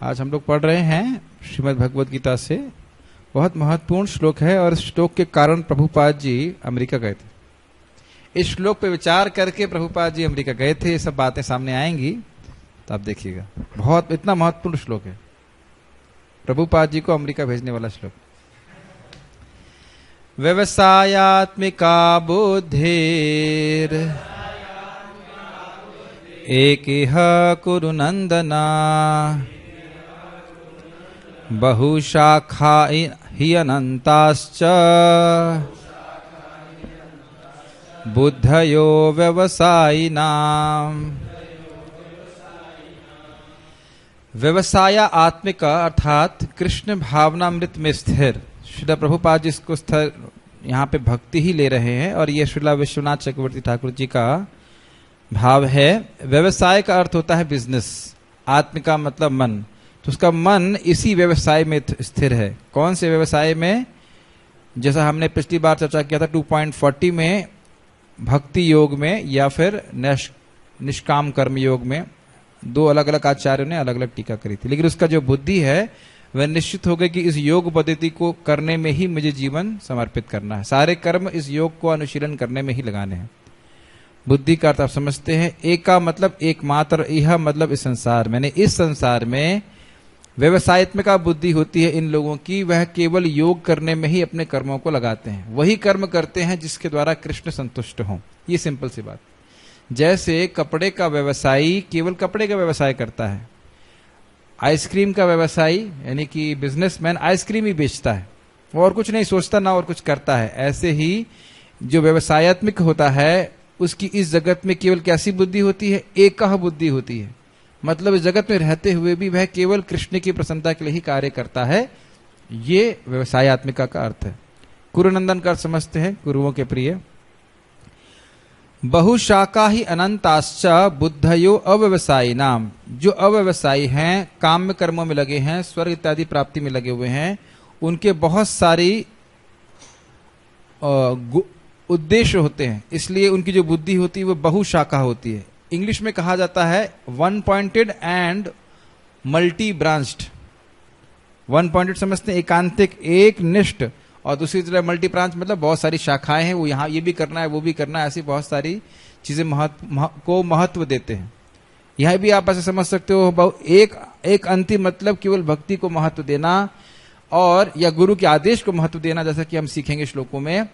आज हम लोग पढ़ रहे हैं श्रीमद् भगवद गीता से। बहुत महत्वपूर्ण श्लोक है और इस श्लोक के कारण प्रभुपाद जी अमेरिका गए थे। इस श्लोक पे विचार करके प्रभुपाद जी अमेरिका गए थे। ये सब बातें सामने आएंगी तो आप देखिएगा, बहुत इतना महत्वपूर्ण श्लोक है, प्रभुपाद जी को अमेरिका भेजने वाला श्लोक। व्यवसायात्मिका बुद्धिर एकिह कुरु नंदना बहुशाखा हि अनंताश्च बुद्धयो व्यवसायिनाम। व्यवसाय आत्मिका अर्थात कृष्ण भावनामृत में स्थिर। श्रील प्रभुपाद जी इसको स्थिर यहाँ पे भक्ति ही ले रहे हैं और ये श्रील विश्वनाथ चक्रवर्ती ठाकुर जी का भाव है। व्यवसाय का अर्थ होता है बिजनेस, आत्मिका मतलब मन, तो उसका मन इसी व्यवसाय में स्थिर है। कौन से व्यवसाय में? जैसा हमने पिछली बार चर्चा किया था 2.40 में, भक्ति योग में या फिर निष्काम कर्म योग में। दो अलग अलग आचार्यों ने अलग अलग टीका करी थी, लेकिन उसका जो बुद्धि है वह निश्चित हो गई कि इस योग पद्धति को करने में ही मुझे जीवन समर्पित करना है, सारे कर्म इस योग को अनुशीलन करने में ही लगाने हैं। बुद्धि का अर्थ आप समझते हैं। एक का मतलब एकमात्र, यह मतलब इस संसार, मैंने इस संसार में व्यवसायत्मिका बुद्धि होती है इन लोगों की। वह केवल योग करने में ही अपने कर्मों को लगाते हैं, वही कर्म करते हैं जिसके द्वारा कृष्ण संतुष्ट हों। ये सिंपल सी बात। जैसे कपड़े का व्यवसायी केवल कपड़े का व्यवसाय करता है, आइसक्रीम का व्यवसायी यानी कि बिजनेसमैन आइसक्रीम ही बेचता है, वो और कुछ नहीं सोचता ना और कुछ करता है। ऐसे ही जो व्यवसायत्मिक होता है उसकी इस जगत में केवल कैसी बुद्धि होती है? एकह बुद्धि होती है। मतलब इस जगत में रहते हुए भी वह केवल कृष्ण की प्रसन्नता के लिए ही कार्य करता है। ये व्यवसायत्मिका का अर्थ है। कुरुनंदन का अर्थ समझते हैं, गुरुओं के प्रिय। बहुशाखा ही अनंताश्च बुद्धयो अव्यवसायी नाम। जो अव्यवसायी हैं, काम्य कर्मों में लगे हैं, स्वर्ग इत्यादि प्राप्ति में लगे हुए हैं, उनके बहुत सारी उद्देश्य होते हैं, इसलिए उनकी जो बुद्धि होती है वो बहुशाखा होती है। इंग्लिश में कहा जाता है one pointed and multi branched. One pointed समझते हैं, एकांतिक, एक निष्ठ, और दूसरी तरह मल्टी ब्रांच मतलब बहुत सारी शाखाएं हैं, वो यहाँ ये भी करना है वो भी करना है, ऐसी बहुत सारी चीजें को महत्व देते हैं। यह भी आप ऐसे समझ सकते हो, एक अंतिम मतलब केवल भक्ति को महत्व देना और या गुरु के आदेश को महत्व देना, जैसा कि हम सीखेंगे श्लोकों में।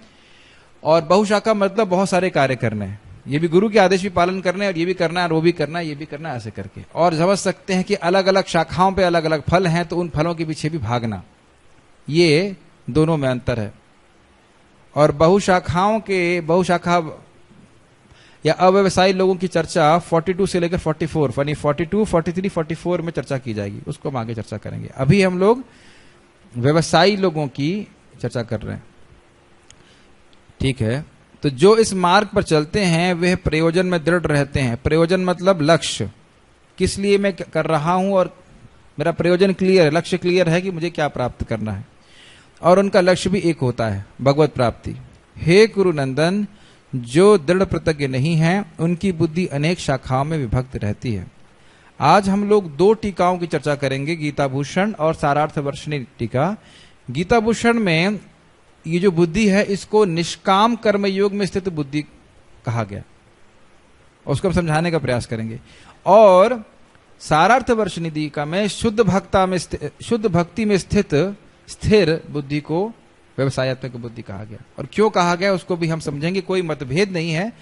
और बहुशाखा मतलब बहुत सारे कार्य करने हैं, ये भी गुरु के आदेश भी पालन करने हैं और ये भी करना है और वो भी करना है, ये भी करना है, ऐसे करके। और समझ सकते हैं कि अलग अलग शाखाओं पे अलग अलग फल हैं, तो उन फलों के पीछे भी भागना, ये दोनों में अंतर है। और बहुशाखा या अव्यवसायी लोगों की चर्चा 42 से लेकर 44 यानी 42, 43, 44 में चर्चा की जाएगी, उसको हम आगे चर्चा करेंगे। अभी हम लोग व्यवसायी लोगों की चर्चा कर रहे हैं, ठीक है। तो जो इस मार्ग पर चलते हैं वह प्रयोजन में दृढ़ रहते हैं। प्रयोजन मतलब लक्ष्य, किस लिए मैं कर रहा हूं और मेरा प्रयोजन क्लियर है, लक्ष्य क्लियर है कि मुझे क्या प्राप्त करना है, और उनका लक्ष्य भी एक होता है, भगवत प्राप्ति। हे कुरुनंदन, जो दृढ़ प्रतिज्ञ नहीं है उनकी बुद्धि अनेक शाखाओं में विभक्त रहती है। आज हम लोग दो टीकाओं की चर्चा करेंगे, गीता भूषण और सारार्थ वर्षिणी टीका। गीता भूषण में ये जो बुद्धि है इसको निष्काम कर्म योग में स्थित बुद्धि कहा गया, उसको हम समझाने का प्रयास करेंगे। और सारार्थ वर्षिणी टीका में शुद्ध भक्ति में स्थिर बुद्धि को व्यवसायत्मक बुद्धि कहा गया। और क्यों कहा गया उसको भी हम समझेंगे, कोई मतभेद नहीं है,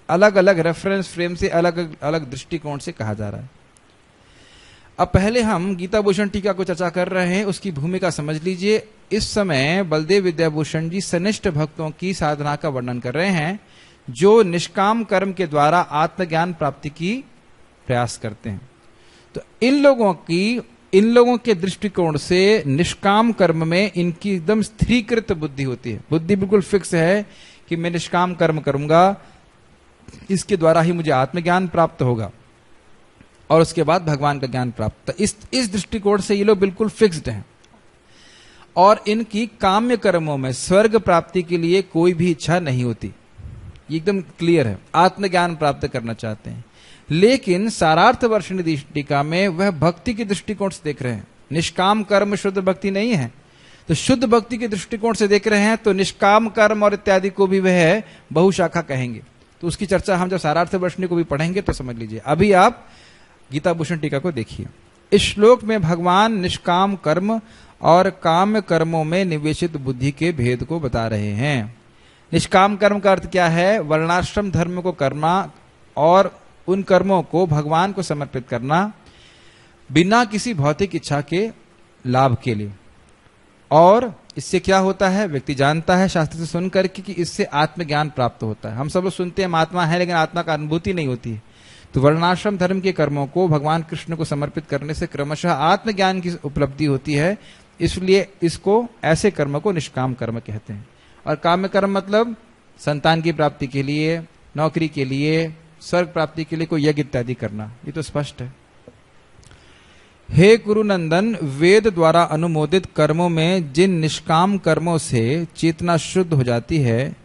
अलग अलग रेफरेंस फ्रेम से अलग अलग दृष्टिकोण से कहा जा रहा है। अब पहले हम गीता भूषण टीका को चर्चा कर रहे हैं, उसकी भूमिका समझ लीजिए। इस समय बलदेव विद्याभूषण जी सनिष्ठ भक्तों की साधना का वर्णन कर रहे हैं, जो निष्काम कर्म के द्वारा आत्मज्ञान प्राप्ति की प्रयास करते हैं। तो इन लोगों के दृष्टिकोण से निष्काम कर्म में इनकी एकदम स्थिरीकृत बुद्धि होती है। बुद्धि बिल्कुल फिक्स है कि मैं निष्काम कर्म करूंगा, इसके द्वारा ही मुझे आत्मज्ञान प्राप्त होगा और उसके बाद भगवान का ज्ञान प्राप्त। इस दृष्टिकोण से ये लोग बिल्कुल फिक्स्ड हैं और इनकी काम्य कर्मों में स्वर्ग प्राप्ति के लिए कोई भी इच्छा नहीं होती, ये एकदम क्लियर है। आत्मज्ञान प्राप्त करना चाहते हैं। लेकिन सारार्थ वर्षिणी टीका में वह भक्ति के दृष्टिकोण से देख रहे हैं। निष्काम कर्म शुद्ध भक्ति नहीं है, तो शुद्ध भक्ति के दृष्टिकोण से देख रहे हैं, तो निष्काम कर्म और इत्यादि को भी वह बहुशाखा कहेंगे। तो उसकी चर्चा हम जब सारार्थ वर्षिणी को भी पढ़ेंगे तो समझ लीजिए। अभी आप गीता भूषण टीका को देखिए। इस श्लोक में भगवान निष्काम कर्म और काम्य कर्मों में निवेशित बुद्धि के भेद को बता रहे हैं। निष्काम कर्म का अर्थ क्या है? वर्णाश्रम धर्म को करना और उन कर्मों को भगवान को समर्पित करना बिना किसी भौतिक इच्छा के लाभ के लिए। और इससे क्या होता है? व्यक्ति जानता है शास्त्र से सुनकर कि इससे आत्मज्ञान प्राप्त होता है। हम सब लोग सुनते हैं हम आत्मा है, लेकिन आत्मा का अनुभूति नहीं होती है। तो वर्णाश्रम धर्म के कर्मों को भगवान कृष्ण को समर्पित करने से क्रमशः आत्मज्ञान की उपलब्धि होती है, इसलिए इसको ऐसे कर्म को निष्काम कर्म कहते हैं। और काम्य कर्म मतलब संतान की प्राप्ति के लिए, नौकरी के लिए, स्वर्ग प्राप्ति के लिए कोई यज्ञ इत्यादि करना, ये तो स्पष्ट है। हे कुरुनंदन, वेद द्वारा अनुमोदित कर्मों में जिन निष्काम कर्मों से चेतना शुद्ध हो जाती है,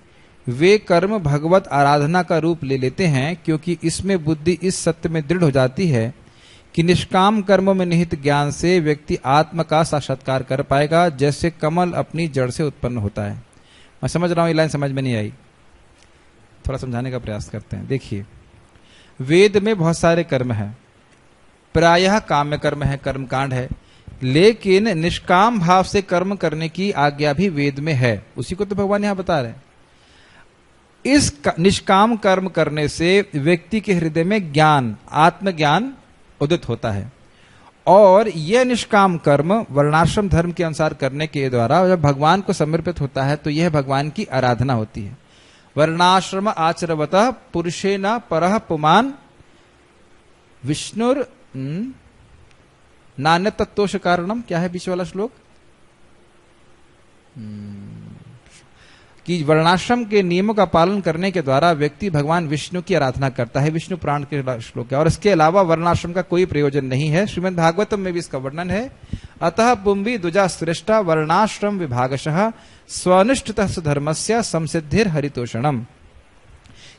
वे कर्म भगवत आराधना का रूप ले लेते हैं, क्योंकि इसमें बुद्धि इस सत्य में दृढ़ हो जाती है कि निष्काम कर्मों में निहित ज्ञान से व्यक्ति आत्मा का साक्षात्कार कर पाएगा, जैसे कमल अपनी जड़ से उत्पन्न होता है। मैं समझ रहा हूं, ये लाइन समझ में नहीं आई, थोड़ा समझाने का प्रयास करते हैं। देखिए, वेद में बहुत सारे कर्म हैं, प्रायः काम्य कर्म है, कर्मकांड है, लेकिन निष्काम भाव से कर्म करने की आज्ञा भी वेद में है। उसी को तो भगवान यहां बता रहे हैं। इस निष्काम कर्म करने से व्यक्ति के हृदय में ज्ञान, आत्मज्ञान उदित होता है। और यह निष्काम कर्म वर्णाश्रम धर्म के अनुसार करने के द्वारा जब भगवान को समर्पित होता है, तो यह भगवान की आराधना होती है। वर्णाश्रम आचरवतः पुरुषेण परः पुमान् विष्णुर नान्य तत्वोष कारणम। क्या है बीच वाला श्लोक? कि वर्णाश्रम के नियमों का पालन करने के द्वारा व्यक्ति भगवान विष्णु की आराधना करता है। विष्णु पुराण के श्लोक है। और इसके अलावा वर्णाश्रम का कोई प्रयोजन नहीं है। श्रीमद् भागवतम में भी इसका वर्णन है। अतः पुंभी द्विजा श्रेष्ठा वर्णाश्रम विभागशः स्वनिष्ठतः धर्मस्य संसिद्धिर हरितोषणम।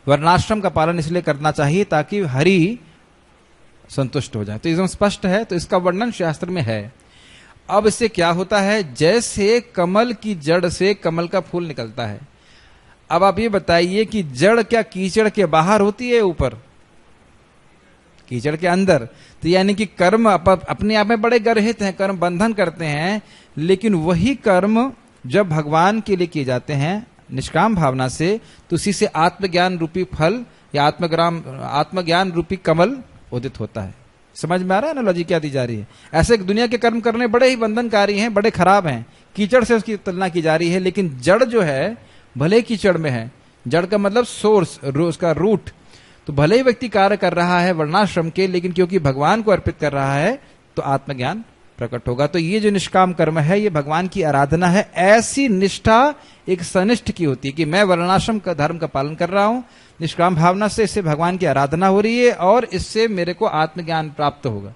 वर्णाश्रम का पालन इसलिए करना चाहिए ताकि हरि संतुष्ट हो जाए। तो एकदम स्पष्ट है, तो इसका वर्णन शास्त्र में है। अब इससे क्या होता है? जैसे कमल की जड़ से कमल का फूल निकलता है। अब आप ये बताइए कि जड़ क्या कीचड़ के बाहर होती है, ऊपर? कीचड़ के अंदर। तो यानी कि कर्म अपने आप में बड़े गर्हित हैं, कर्म बंधन करते हैं, लेकिन वही कर्म जब भगवान के लिए किए जाते हैं निष्काम भावना से, तो उसी से आत्मज्ञान रूपी फल या आत्मज्ञान रूपी कमल उदित होता है। समझ में आ रहा है एनालॉजी क्या दी जा रही है? ऐसे दुनिया के कर्म करने बड़े ही बंधनकारी हैं, बड़े खराब हैं, कीचड़ से उसकी तुलना की जा रही है। लेकिन जड़ जो है भले कीचड़ में है, जड़ का मतलब सोर्स, उसका रूट, तो भले ही व्यक्ति कार्य कर रहा है वर्णाश्रम के, लेकिन क्योंकि भगवान को अर्पित कर रहा है तो आत्मज्ञान प्रकट होगा। तो ये जो निष्काम कर्म है, ये भगवान की आराधना है। ऐसी निष्ठा एक सनिष्ठ की होती है कि मैं वर्णाश्रम का धर्म का पालन कर रहा हूं, निष्काम भावना से, इससे भगवान की आराधना हो रही है और इससे मेरे को आत्मज्ञान प्राप्त होगा।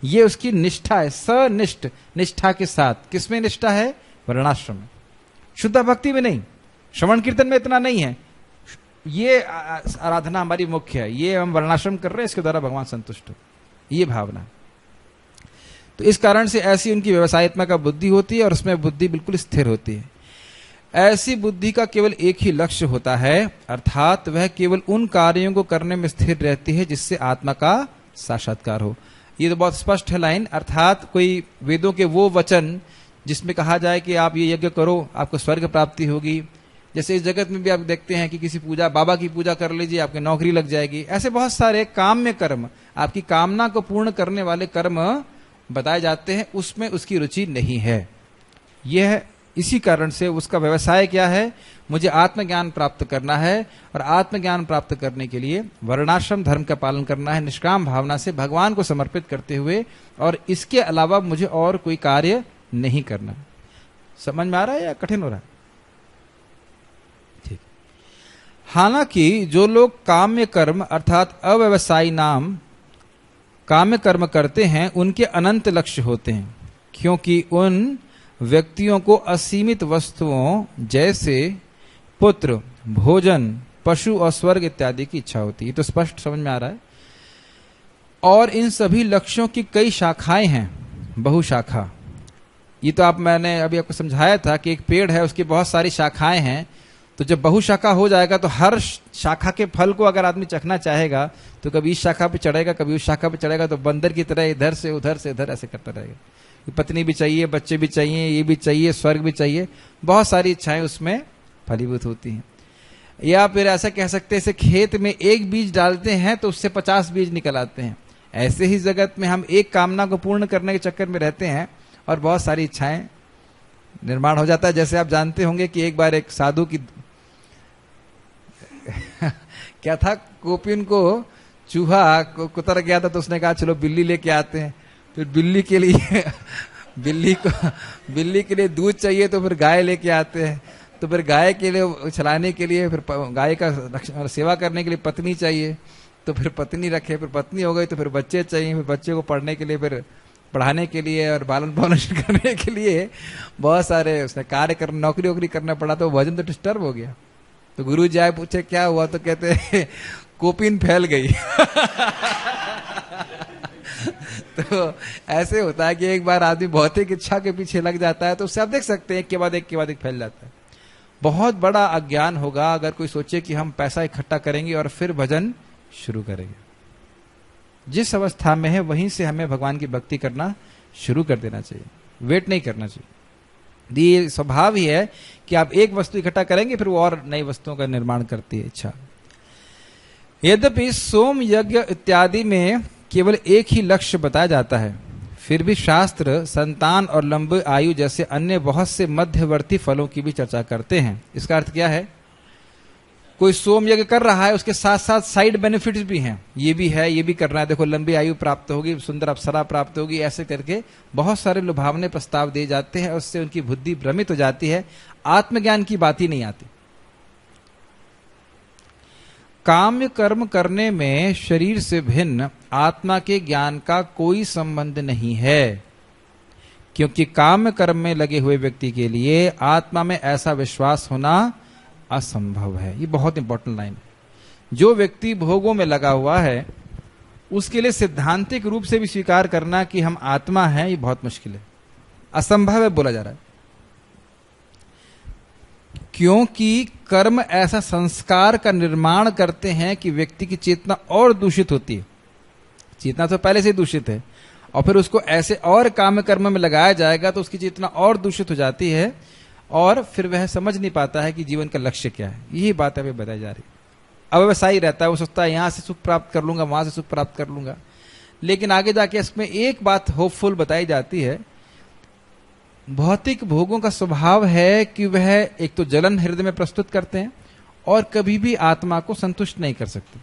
ये उसकी निष्ठा है, सनिष्ठ निष्ठा के साथ। किसमें निष्ठा है? वर्णाश्रम में। शुद्ध भक्ति में नहीं, श्रवण कीर्तन में इतना नहीं है। ये आराधना हमारी मुख्य है, ये हम वर्णाश्रम कर रहे हैं, इसके द्वारा भगवान संतुष्ट हो, ये भावना। तो इस कारण से ऐसी उनकी व्यवसायत्मक का बुद्धि होती है और उसमें बुद्धि बिल्कुल स्थिर होती है। ऐसी बुद्धि का केवल एक ही लक्ष्य होता है, अर्थात वह केवल उन कार्यों को करने में स्थिर रहती है जिससे आत्मा का साक्षात्कार हो। ये तो बहुत स्पष्ट है लाइन। अर्थात कोई वेदों के वो वचन जिसमें कहा जाए कि आप ये यज्ञ करो, आपको स्वर्ग प्राप्ति होगी। जैसे इस जगत में भी आप देखते हैं कि किसी पूजा, बाबा की पूजा कर लीजिए, आपकी नौकरी लग जाएगी। ऐसे बहुत सारे काम्य कर्म, आपकी कामना को पूर्ण करने वाले कर्म बताए जाते हैं, उसमें उसकी रुचि नहीं है। यह इसी कारण से उसका व्यवसाय क्या है? मुझे आत्मज्ञान प्राप्त करना है, और आत्मज्ञान प्राप्त करने के लिए वर्णाश्रम धर्म का पालन करना है निष्काम भावना से भगवान को समर्पित करते हुए, और इसके अलावा मुझे और कोई कार्य नहीं करना। समझ में आ रहा है या कठिन हो रहा है? ठीक। हालांकि जो लोग काम्य कर्म अर्थात अव्यवसायी नाम काम्य कर्म करते हैं, उनके अनंत लक्ष्य होते हैं, क्योंकि उन व्यक्तियों को असीमित वस्तुओं जैसे पुत्र, भोजन, पशु और स्वर्ग इत्यादि की इच्छा होती है। तो स्पष्ट समझ में आ रहा है। और इन सभी लक्ष्यों की कई शाखाएं हैं, बहुशाखा। ये तो मैंने अभी आपको समझाया था कि एक पेड़ है, उसकी बहुत सारी शाखाएं हैं। तो जब बहुशाखा हो जाएगा तो हर शाखा के फल को अगर आदमी चखना चाहेगा तो कभी इस शाखा पे चढ़ेगा, कभी उस शाखा पे चढ़ेगा, तो बंदर की तरह इधर से इधर ऐसे करता रहेगा। पत्नी भी चाहिए, बच्चे भी चाहिए, ये भी चाहिए, स्वर्ग भी चाहिए, बहुत सारी इच्छाएं उसमें फलीभूत होती हैं। या फिर ऐसा कह सकते हैं, जैसे खेत में एक बीज डालते हैं तो उससे 50 बीज निकल आते हैं। ऐसे ही जगत में हम एक कामना को पूर्ण करने के चक्कर में रहते हैं और बहुत सारी इच्छाएं निर्माण हो जाता है। जैसे आप जानते होंगे कि एक बार एक साधु की क्या था, कोपिन को चूहा कुतर गया था, तो उसने कहा चलो बिल्ली लेके आते हैं। फिर बिल्ली के लिए बिल्ली के लिए दूध चाहिए, तो फिर गाय लेके आते हैं। तो फिर गाय के लिए चलाने के लिए, फिर गाय का सेवा करने के लिए पत्नी चाहिए, तो फिर पत्नी रखे, फिर पत्नी हो गई, तो फिर बच्चे चाहिए, फिर बच्चे को पढ़ने के लिए, फिर पढ़ाने के लिए और पालन पोषण करने के लिए बहुत सारे उसने कार्य कर, नौकरी वोकरी करना पड़ा। तो वजन तो डिस्टर्ब हो गया। तो गुरु जी आए, पूछे क्या हुआ, तो कहते हैं कोपिन फैल गई। तो ऐसे होता है कि एक बार आदमी भौतिक इच्छा के पीछे लग जाता है तो उससे आप देख सकते हैं एक के बाद एक फैल जाता है। बहुत बड़ा अज्ञान होगा अगर कोई सोचे कि हम पैसा इकट्ठा करेंगे और फिर भजन शुरू करेंगे। जिस अवस्था में है वहीं से हमें भगवान की भक्ति करना शुरू कर देना चाहिए, वेट नहीं करना चाहिए। ये स्वभाव ही है कि आप एक वस्तु इकट्ठा करेंगे, फिर वो और नई वस्तुओं का निर्माण करती है इच्छा। यद्यपि सोम यज्ञ इत्यादि में केवल एक ही लक्ष्य बताया जाता है, फिर भी शास्त्र संतान और लंबी आयु जैसे अन्य बहुत से मध्यवर्ती फलों की भी चर्चा करते हैं। इसका अर्थ क्या है, कोई सोम यज्ञ कर रहा है, उसके साथ साथ साइड बेनिफिट्स भी हैं, ये भी है, ये भी करना है। देखो लंबी आयु प्राप्त होगी, सुंदर अप्सरा प्राप्त होगी, ऐसे करके बहुत सारे लुभावने प्रस्ताव दिए जाते हैं। उससे उनकी बुद्धि भ्रमित हो जाती है, आत्मज्ञान की बात ही नहीं आती। काम्य कर्म करने में शरीर से भिन्न आत्मा के ज्ञान का कोई संबंध नहीं है, क्योंकि काम्य कर्म में लगे हुए व्यक्ति के लिए आत्मा में ऐसा विश्वास होना असंभव है। ये बहुत इंपॉर्टेंट लाइन है। जो व्यक्ति भोगों में लगा हुआ है उसके लिए सिद्धांतिक रूप से भी स्वीकार करना कि हम आत्मा हैं, ये बहुत मुश्किल है, असंभव है बोला जा रहा है। क्योंकि कर्म ऐसा संस्कार का निर्माण करते हैं कि व्यक्ति की चेतना और दूषित होती है। चेतना तो पहले से दूषित है और फिर उसको ऐसे और काम कर्म में लगाया जाएगा तो उसकी चेतना और दूषित हो जाती है और फिर वह समझ नहीं पाता है कि जीवन का लक्ष्य क्या है। यही बात अभी बताई जा रही है। अव्यवसायी रहता है, वो सोचता है यहां से सुख प्राप्त कर लूंगा, वहां से सुख प्राप्त कर लूंगा, लेकिन आगे जाके इसमें एक बात होपफुल बताई जाती है। भौतिक भोगों का स्वभाव है कि वह एक तो जलन हृदय में प्रस्तुत करते हैं और कभी भी आत्मा को संतुष्ट नहीं कर सकते।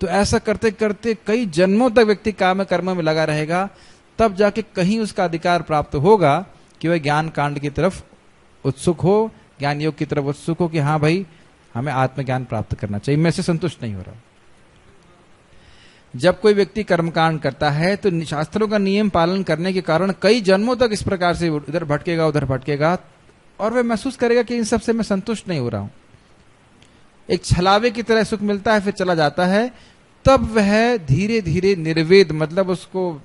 तो ऐसा करते करते कई जन्मों तक व्यक्ति काम कर्म में लगा रहेगा, तब जाके कहीं उसका अधिकार प्राप्त होगा कि वह ज्ञान कांड की तरफ उत्सुक हो, ज्ञान योग की तरफ उत्सुक हो कि हाँ भाई हमें आत्मज्ञान प्राप्त करना चाहिए, मैं से संतुष्ट नहीं हो रहा। जब कोई व्यक्ति कर्मकांड करता है तो शास्त्रों का नियम पालन करने के कारण कई जन्मों तक इस प्रकार से उधर भटकेगा और वह महसूस करेगा कि इन सब से मैं संतुष्ट नहीं हो रहा हूं। एक छलावे की तरह सुख मिलता है, फिर चला जाता है। तब वह धीरे धीरे निर्वेद, मतलब उसको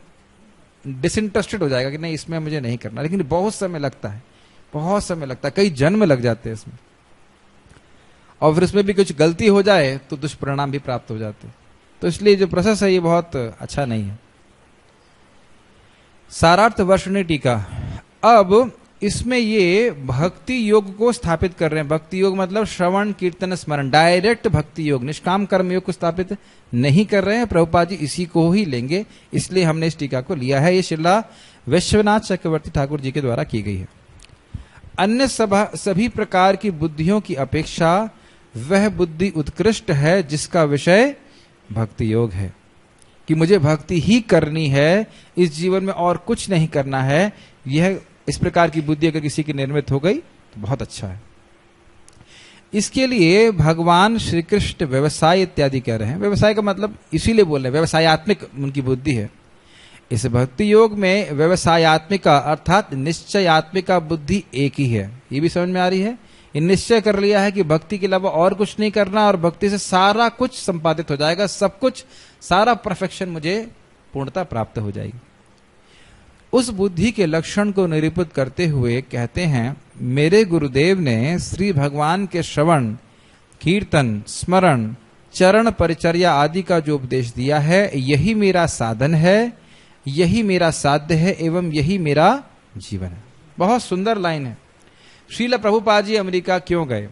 डिसइंटरेस्टेड हो जाएगा कि नहीं इसमें मुझे नहीं करना। लेकिन बहुत समय लगता है, बहुत समय लगता है, कई जन्म लग जाते हैं इसमें। और फिर उसमें भी कुछ गलती हो जाए तो दुष्परिणाम भी प्राप्त हो जाते हैं। तो इसलिए जो प्रोसेस है ये बहुत अच्छा नहीं है। सारार्थ वर्षणी टीका। अब इसमें ये भक्ति योग को स्थापित कर रहे हैं। भक्ति योग मतलब श्रवण कीर्तन स्मरण, डायरेक्ट भक्ति योग, निष्काम कर्म योग को स्थापित नहीं कर रहे हैं। प्रभुपाद जी इसी को ही लेंगे, इसलिए हमने इस टीका को लिया है। ये श्रीला विश्वनाथ चक्रवर्ती ठाकुर जी के द्वारा की गई है। अन्य सभी प्रकार की बुद्धियों की अपेक्षा वह बुद्धि उत्कृष्ट है जिसका विषय भक्ति योग है, कि मुझे भक्ति ही करनी है, इस जीवन में और कुछ नहीं करना है। यह इस प्रकार की बुद्धि अगर किसी की निर्मित हो गई तो बहुत अच्छा है। इसके लिए भगवान श्री कृष्ण व्यवसाय इत्यादि कह रहे हैं। व्यवसाय का मतलब इसीलिए बोल रहे हैं, व्यवसायत्मिक उनकी बुद्धि है। इस भक्ति योग में व्यवसायत्मिका अर्थात निश्चयात्मिका बुद्धि एक ही है। ये भी समझ में आ रही है। इन निश्चय कर लिया है कि भक्ति के अलावा और कुछ नहीं करना और भक्ति से सारा कुछ संपादित हो जाएगा, सब कुछ, सारा परफेक्शन मुझे पूर्णता प्राप्त हो जाएगी। उस बुद्धि के लक्षण को निरूपित करते हुए कहते हैं, मेरे गुरुदेव ने श्री भगवान के श्रवण, कीर्तन, स्मरण, चरण परिचर्या आदि का जो उपदेश दिया है, यही मेरा साधन है, यही मेरा साध्य है एवं यही मेरा जीवन है। बहुत सुंदर लाइन है। श्रील प्रभुपाद जी अमेरिका क्यों गए?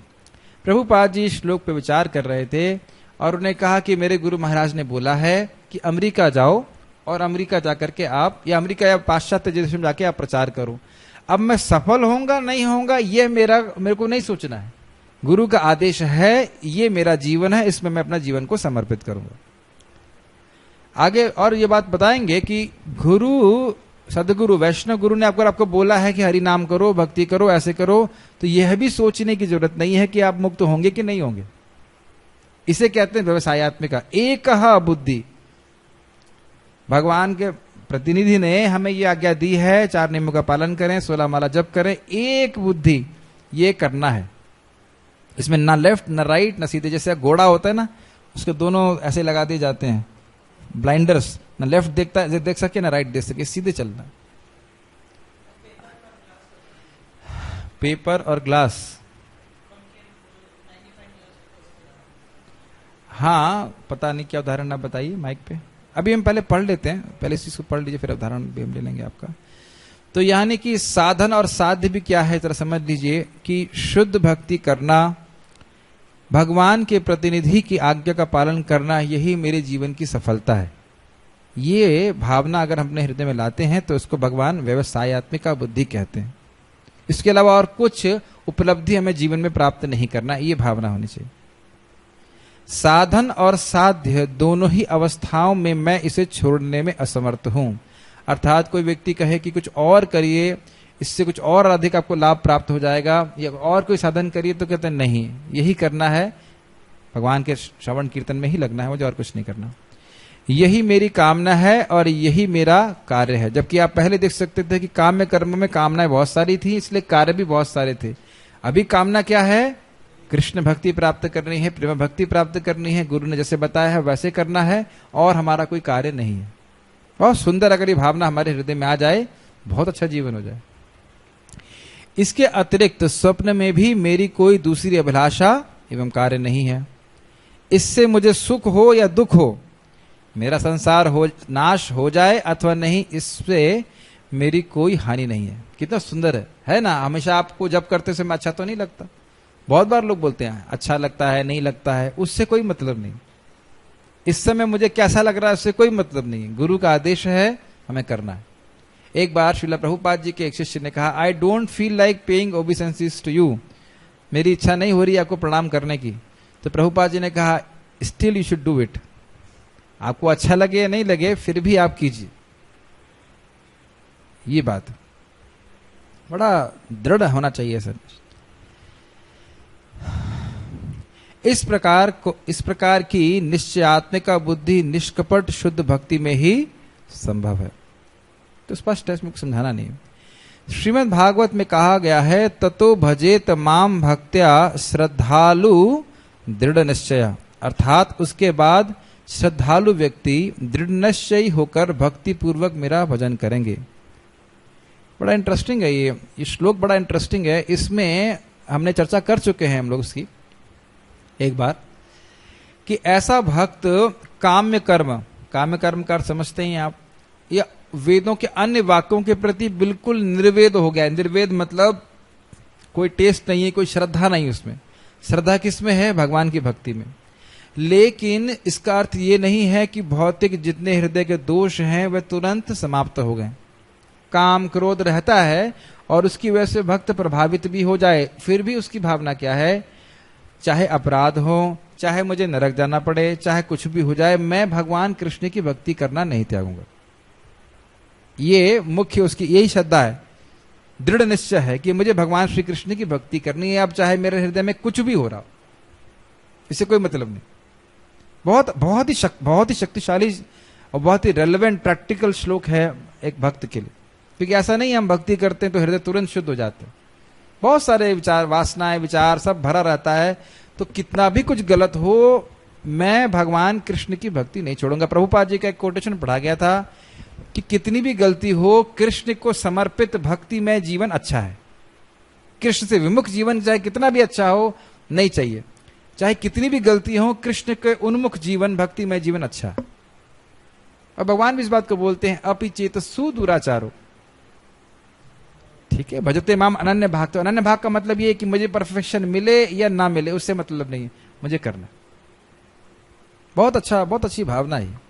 प्रभुपाद जी श्लोक पे विचार कर रहे थे और उन्हें कहा कि मेरे गुरु महाराज ने बोला है कि अमेरिका जाओ और अमेरिका जाकर के आप, या अमेरिका या पाश्चात्य देश में जाके आप प्रचार करो। अब मैं सफल होऊंगा नहीं होऊंगा ये मेरे को नहीं सोचना है। गुरु का आदेश है, ये मेरा जीवन है, इसमें मैं अपना जीवन को समर्पित करूंगा। आगे और ये बात बताएंगे कि गुरु, सदगुरु, वैष्णव गुरु ने आपको बोला है कि हरि नाम करो, भक्ति करो, ऐसे करो, तो यह भी सोचने की जरूरत नहीं है कि आप मुक्त होंगे कि नहीं होंगे। इसे कहते हैं व्यवसायत्मिका। एक बुद्धि। भगवान के प्रतिनिधि ने हमें यह आज्ञा दी है, 4 नियमों का पालन करें, 16 माला जप करें, एक बुद्धि, ये करना है। इसमें ना लेफ्ट ना राइट ना सीधे। जैसे घोड़ा होता है ना, उसके दोनों ऐसे लगा दिए जाते हैं ब्लाइंडर्स, ना लेफ्ट देख सके ना राइट देख सके, सीधे चलना। पेपर और ग्लास, हाँ पता नहीं क्या उदाहरण आप बताइए माइक पे। अभी हम पहले पढ़ लेते हैं, पहले इस चीज को पढ़ लीजिए, फिर उदाहरण भी हम ले लेंगे आपका। तो यानी कि साधन और साध्य भी क्या है, जरा समझ लीजिए कि शुद्ध भक्ति करना, भगवान के प्रतिनिधि की आज्ञा का पालन करना, यही मेरे जीवन की सफलता है। ये भावना अगर हम अपने हृदय में लाते हैं तो इसको भगवान व्यवसायत्मिका बुद्धि कहते हैं। इसके अलावा और कुछ उपलब्धि हमें जीवन में प्राप्त नहीं करना, ये भावना होनी चाहिए। साधन और साध्य दोनों ही अवस्थाओं में मैं इसे छोड़ने में असमर्थ हूं। अर्थात कोई व्यक्ति कहे कि कुछ और करिए, इससे कुछ और अधिक आपको लाभ प्राप्त हो जाएगा, या और कोई साधन करिए, तो कहते हैं नहीं, यही करना है, भगवान के श्रवण कीर्तन में ही लगना है मुझे, और कुछ नहीं करना। यही मेरी कामना है और यही मेरा कार्य है। जबकि आप पहले देख सकते थे कि काम्य कर्म में कामनाएं बहुत सारी थी, इसलिए कार्य भी बहुत सारे थे। अभी कामना क्या है? कृष्ण भक्ति प्राप्त करनी है, प्रेम भक्ति प्राप्त करनी है, गुरु ने जैसे बताया है वैसे करना है, और हमारा कोई कार्य नहीं है। बहुत सुंदर, अगर ये भावना हमारे हृदय में आ जाए, बहुत अच्छा जीवन हो जाए। इसके अतिरिक्त स्वप्न में भी मेरी कोई दूसरी अभिलाषा एवं कार्य नहीं है। इससे मुझे सुख हो या दुख हो, मेरा संसार हो नाश हो जाए अथवा नहीं, इससे मेरी कोई हानि नहीं है। कितना सुंदर है ना। हमेशा आपको जब करते समय अच्छा तो नहीं लगता, बहुत बार लोग बोलते हैं अच्छा लगता है, नहीं लगता है, उससे कोई मतलब नहीं। इस समय मुझे कैसा लग रहा है उससे कोई मतलब नहीं। गुरु का आदेश है, हमें करना है। एक बार श्रील प्रभुपाद जी के एक शिष्य ने कहा, I don't feel like paying obeisances to you, मेरी इच्छा नहीं हो रही आपको प्रणाम करने की। तो प्रभुपाद जी ने कहा, still you should do it. आपको अच्छा लगे या नहीं लगे, फिर भी आप कीजिए। ये बात बड़ा दृढ़ होना चाहिए सर। इस प्रकार की निश्चयात्मिका बुद्धि निष्कपट शुद्ध भक्ति में ही संभव है। तो स्पष्ट है, इसमें समझाना नहीं। श्रीमद् भागवत में कहा गया है, ततो भजेत माम भक्त्या श्रद्धालु दृढ़ निश्चय, अर्थात उसके बाद श्रद्धालु व्यक्ति दृढ़ निश्चयी होकर भक्ति पूर्वक मेरा भजन करेंगे। बड़ा इंटरेस्टिंग है ये श्लोक, बड़ा इंटरेस्टिंग है। इसमें हमने चर्चा कर चुके हैं हम लोग इसकी एक बार, कि ऐसा भक्त काम्य कर्म का अर्थ समझते हैं आप, या वेदों के अन्य वाक्यों के प्रति बिल्कुल निर्वेद हो गया। निर्वेद मतलब कोई टेस्ट नहीं है, कोई श्रद्धा नहीं उसमें। श्रद्धा किसमें है? भगवान की भक्ति में। लेकिन इसका अर्थ ये नहीं है कि भौतिक जितने हृदय के दोष हैं वह तुरंत समाप्त हो गए। काम क्रोध रहता है और उसकी वजह से भक्त प्रभावित भी हो जाए, फिर भी उसकी भावना क्या है? चाहे अपराध हो, चाहे मुझे नरक जाना पड़े, चाहे कुछ भी हो जाए, मैं भगवान कृष्ण की भक्ति करना नहीं त्यागूंगा। ये मुख्य उसकी यही श्रद्धा है, दृढ़ निश्चय है कि मुझे भगवान श्री कृष्ण की भक्ति करनी है। अब चाहे मेरे हृदय में कुछ भी हो रहा हो, इससे कोई मतलब नहीं। बहुत ही शक्तिशाली और बहुत ही रेलेवेंट प्रैक्टिकल श्लोक है एक भक्त के लिए। क्योंकि ऐसा नहीं हम भक्ति करते हैं तो हृदय तुरंत शुद्ध हो जाते हैं। बहुत सारे विचार, वासनाएं, विचार सब भरा रहता है, तो कितना भी कुछ गलत हो मैं भगवान कृष्ण की भक्ति नहीं छोड़ूंगा। प्रभुपाद जी का एक कोटेशन पढ़ा गया था कि कितनी भी गलती हो, कृष्ण को समर्पित भक्ति में जीवन अच्छा है। कृष्ण से विमुख जीवन चाहे कितना भी अच्छा हो नहीं चाहिए, चाहे कितनी भी गलती हो, कृष्ण के उन्मुख जीवन, भक्ति में जीवन अच्छा है। और भगवान भी इस बात को बोलते हैं, अपि चेतसु दुराचारो। ठीक है, भजते माम अनन्य भाग। तो अनन्य भाग का मतलब ये है कि मुझे परफेक्शन मिले या ना मिले उससे मतलब नहीं है, मुझे करना। बहुत अच्छा, बहुत अच्छी भावना है।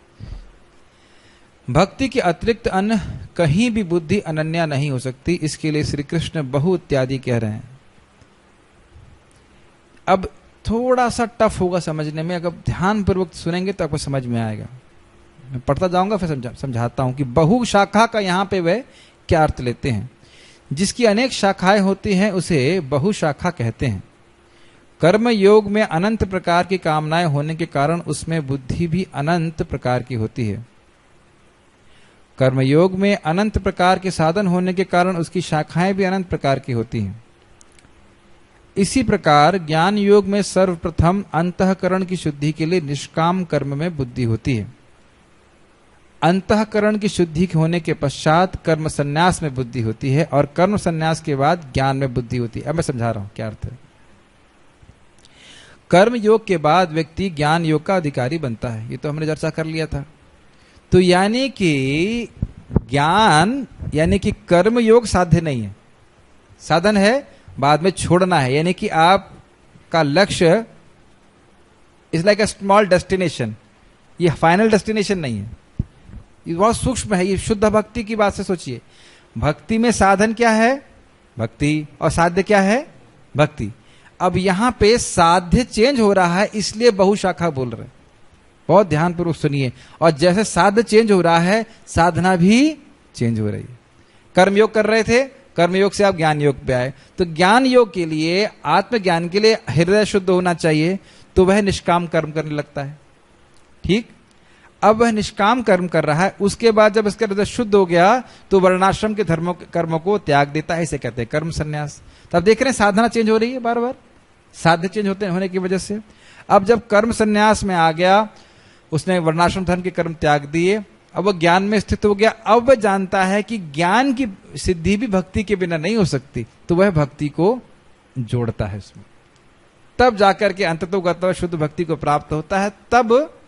भक्ति के अतिरिक्त अन्य कहीं भी बुद्धि अनन्या नहीं हो सकती, इसके लिए श्री कृष्ण बहु इत्यादि कह रहे हैं। अब थोड़ा सा टफ होगा समझने में, अगर ध्यान पूर्वक सुनेंगे तो आपको समझ में आएगा। मैं पढ़ता जाऊंगा फिर समझाता हूं कि बहु शाखा का यहां पे वह क्या अर्थ लेते हैं। जिसकी अनेक शाखाएं होती हैं उसे बहु शाखा कहते हैं। कर्म योग में अनंत प्रकार की कामनाएं होने के कारण उसमें बुद्धि भी अनंत प्रकार की होती है। कर्म योग में अनंत प्रकार के साधन होने के कारण उसकी शाखाएं भी अनंत प्रकार की होती हैं। इसी प्रकार ज्ञान योग में सर्वप्रथम अंतःकरण की शुद्धि के लिए निष्काम कर्म में बुद्धि होती है। अंतःकरण की शुद्धि होने के पश्चात कर्म संन्यास में बुद्धि होती है और कर्म संन्यास के बाद ज्ञान में बुद्धि होती है। अब मैं समझा रहा हूं क्या अर्थ है। कर्म योग के बाद व्यक्ति ज्ञान योग का अधिकारी बनता है, ये तो हमने चर्चा कर लिया था। तो यानी कि ज्ञान यानी कि कर्म योग साध्य नहीं है, साधन है, बाद में छोड़ना है। यानी कि आपका लक्ष्य is like a small destination, ये फाइनल डेस्टिनेशन नहीं है, ये बहुत सूक्ष्म है। ये शुद्ध भक्ति की बात से सोचिए। भक्ति में साधन क्या है? भक्ति। और साध्य क्या है? भक्ति। अब यहां पे साध्य चेंज हो रहा है, इसलिए बहुशाखा बोल रहे हैं। बहुत ध्यानपूर्वक सुनिए। और जैसे साध्य चेंज हो रहा है, साधना भी चेंज हो रही है। कर्मयोग कर रहे थे, कर्मयोग से आप ज्ञान योग पे आए। तो ज्ञान योग के लिए, आत्मज्ञान के लिए हृदय शुद्ध होना चाहिए, तो वह निष्काम कर्म करने लगता है। ठीक, अब वह निष्काम कर्म कर रहा है। उसके बाद जब इसका हृदय शुद्ध हो गया तो वर्णाश्रम के धर्मों कर्मों को त्याग देता है, इसे कहते हैं कर्म संन्यास। तब देख रहे हैं साधना चेंज हो रही है, बार बार साध्य चेंज होने की वजह से। अब जब कर्म संन्यास में आ गया, उसने वर्णाश्रम धर्म के कर्म त्याग दिए, अब वह ज्ञान में स्थित हो गया। अब वह जानता है कि ज्ञान की सिद्धि भी भक्ति के बिना नहीं हो सकती, तो वह भक्ति को जोड़ता है इसमें। तब जाकर के अंततोगत शुद्ध भक्ति को प्राप्त होता है, तब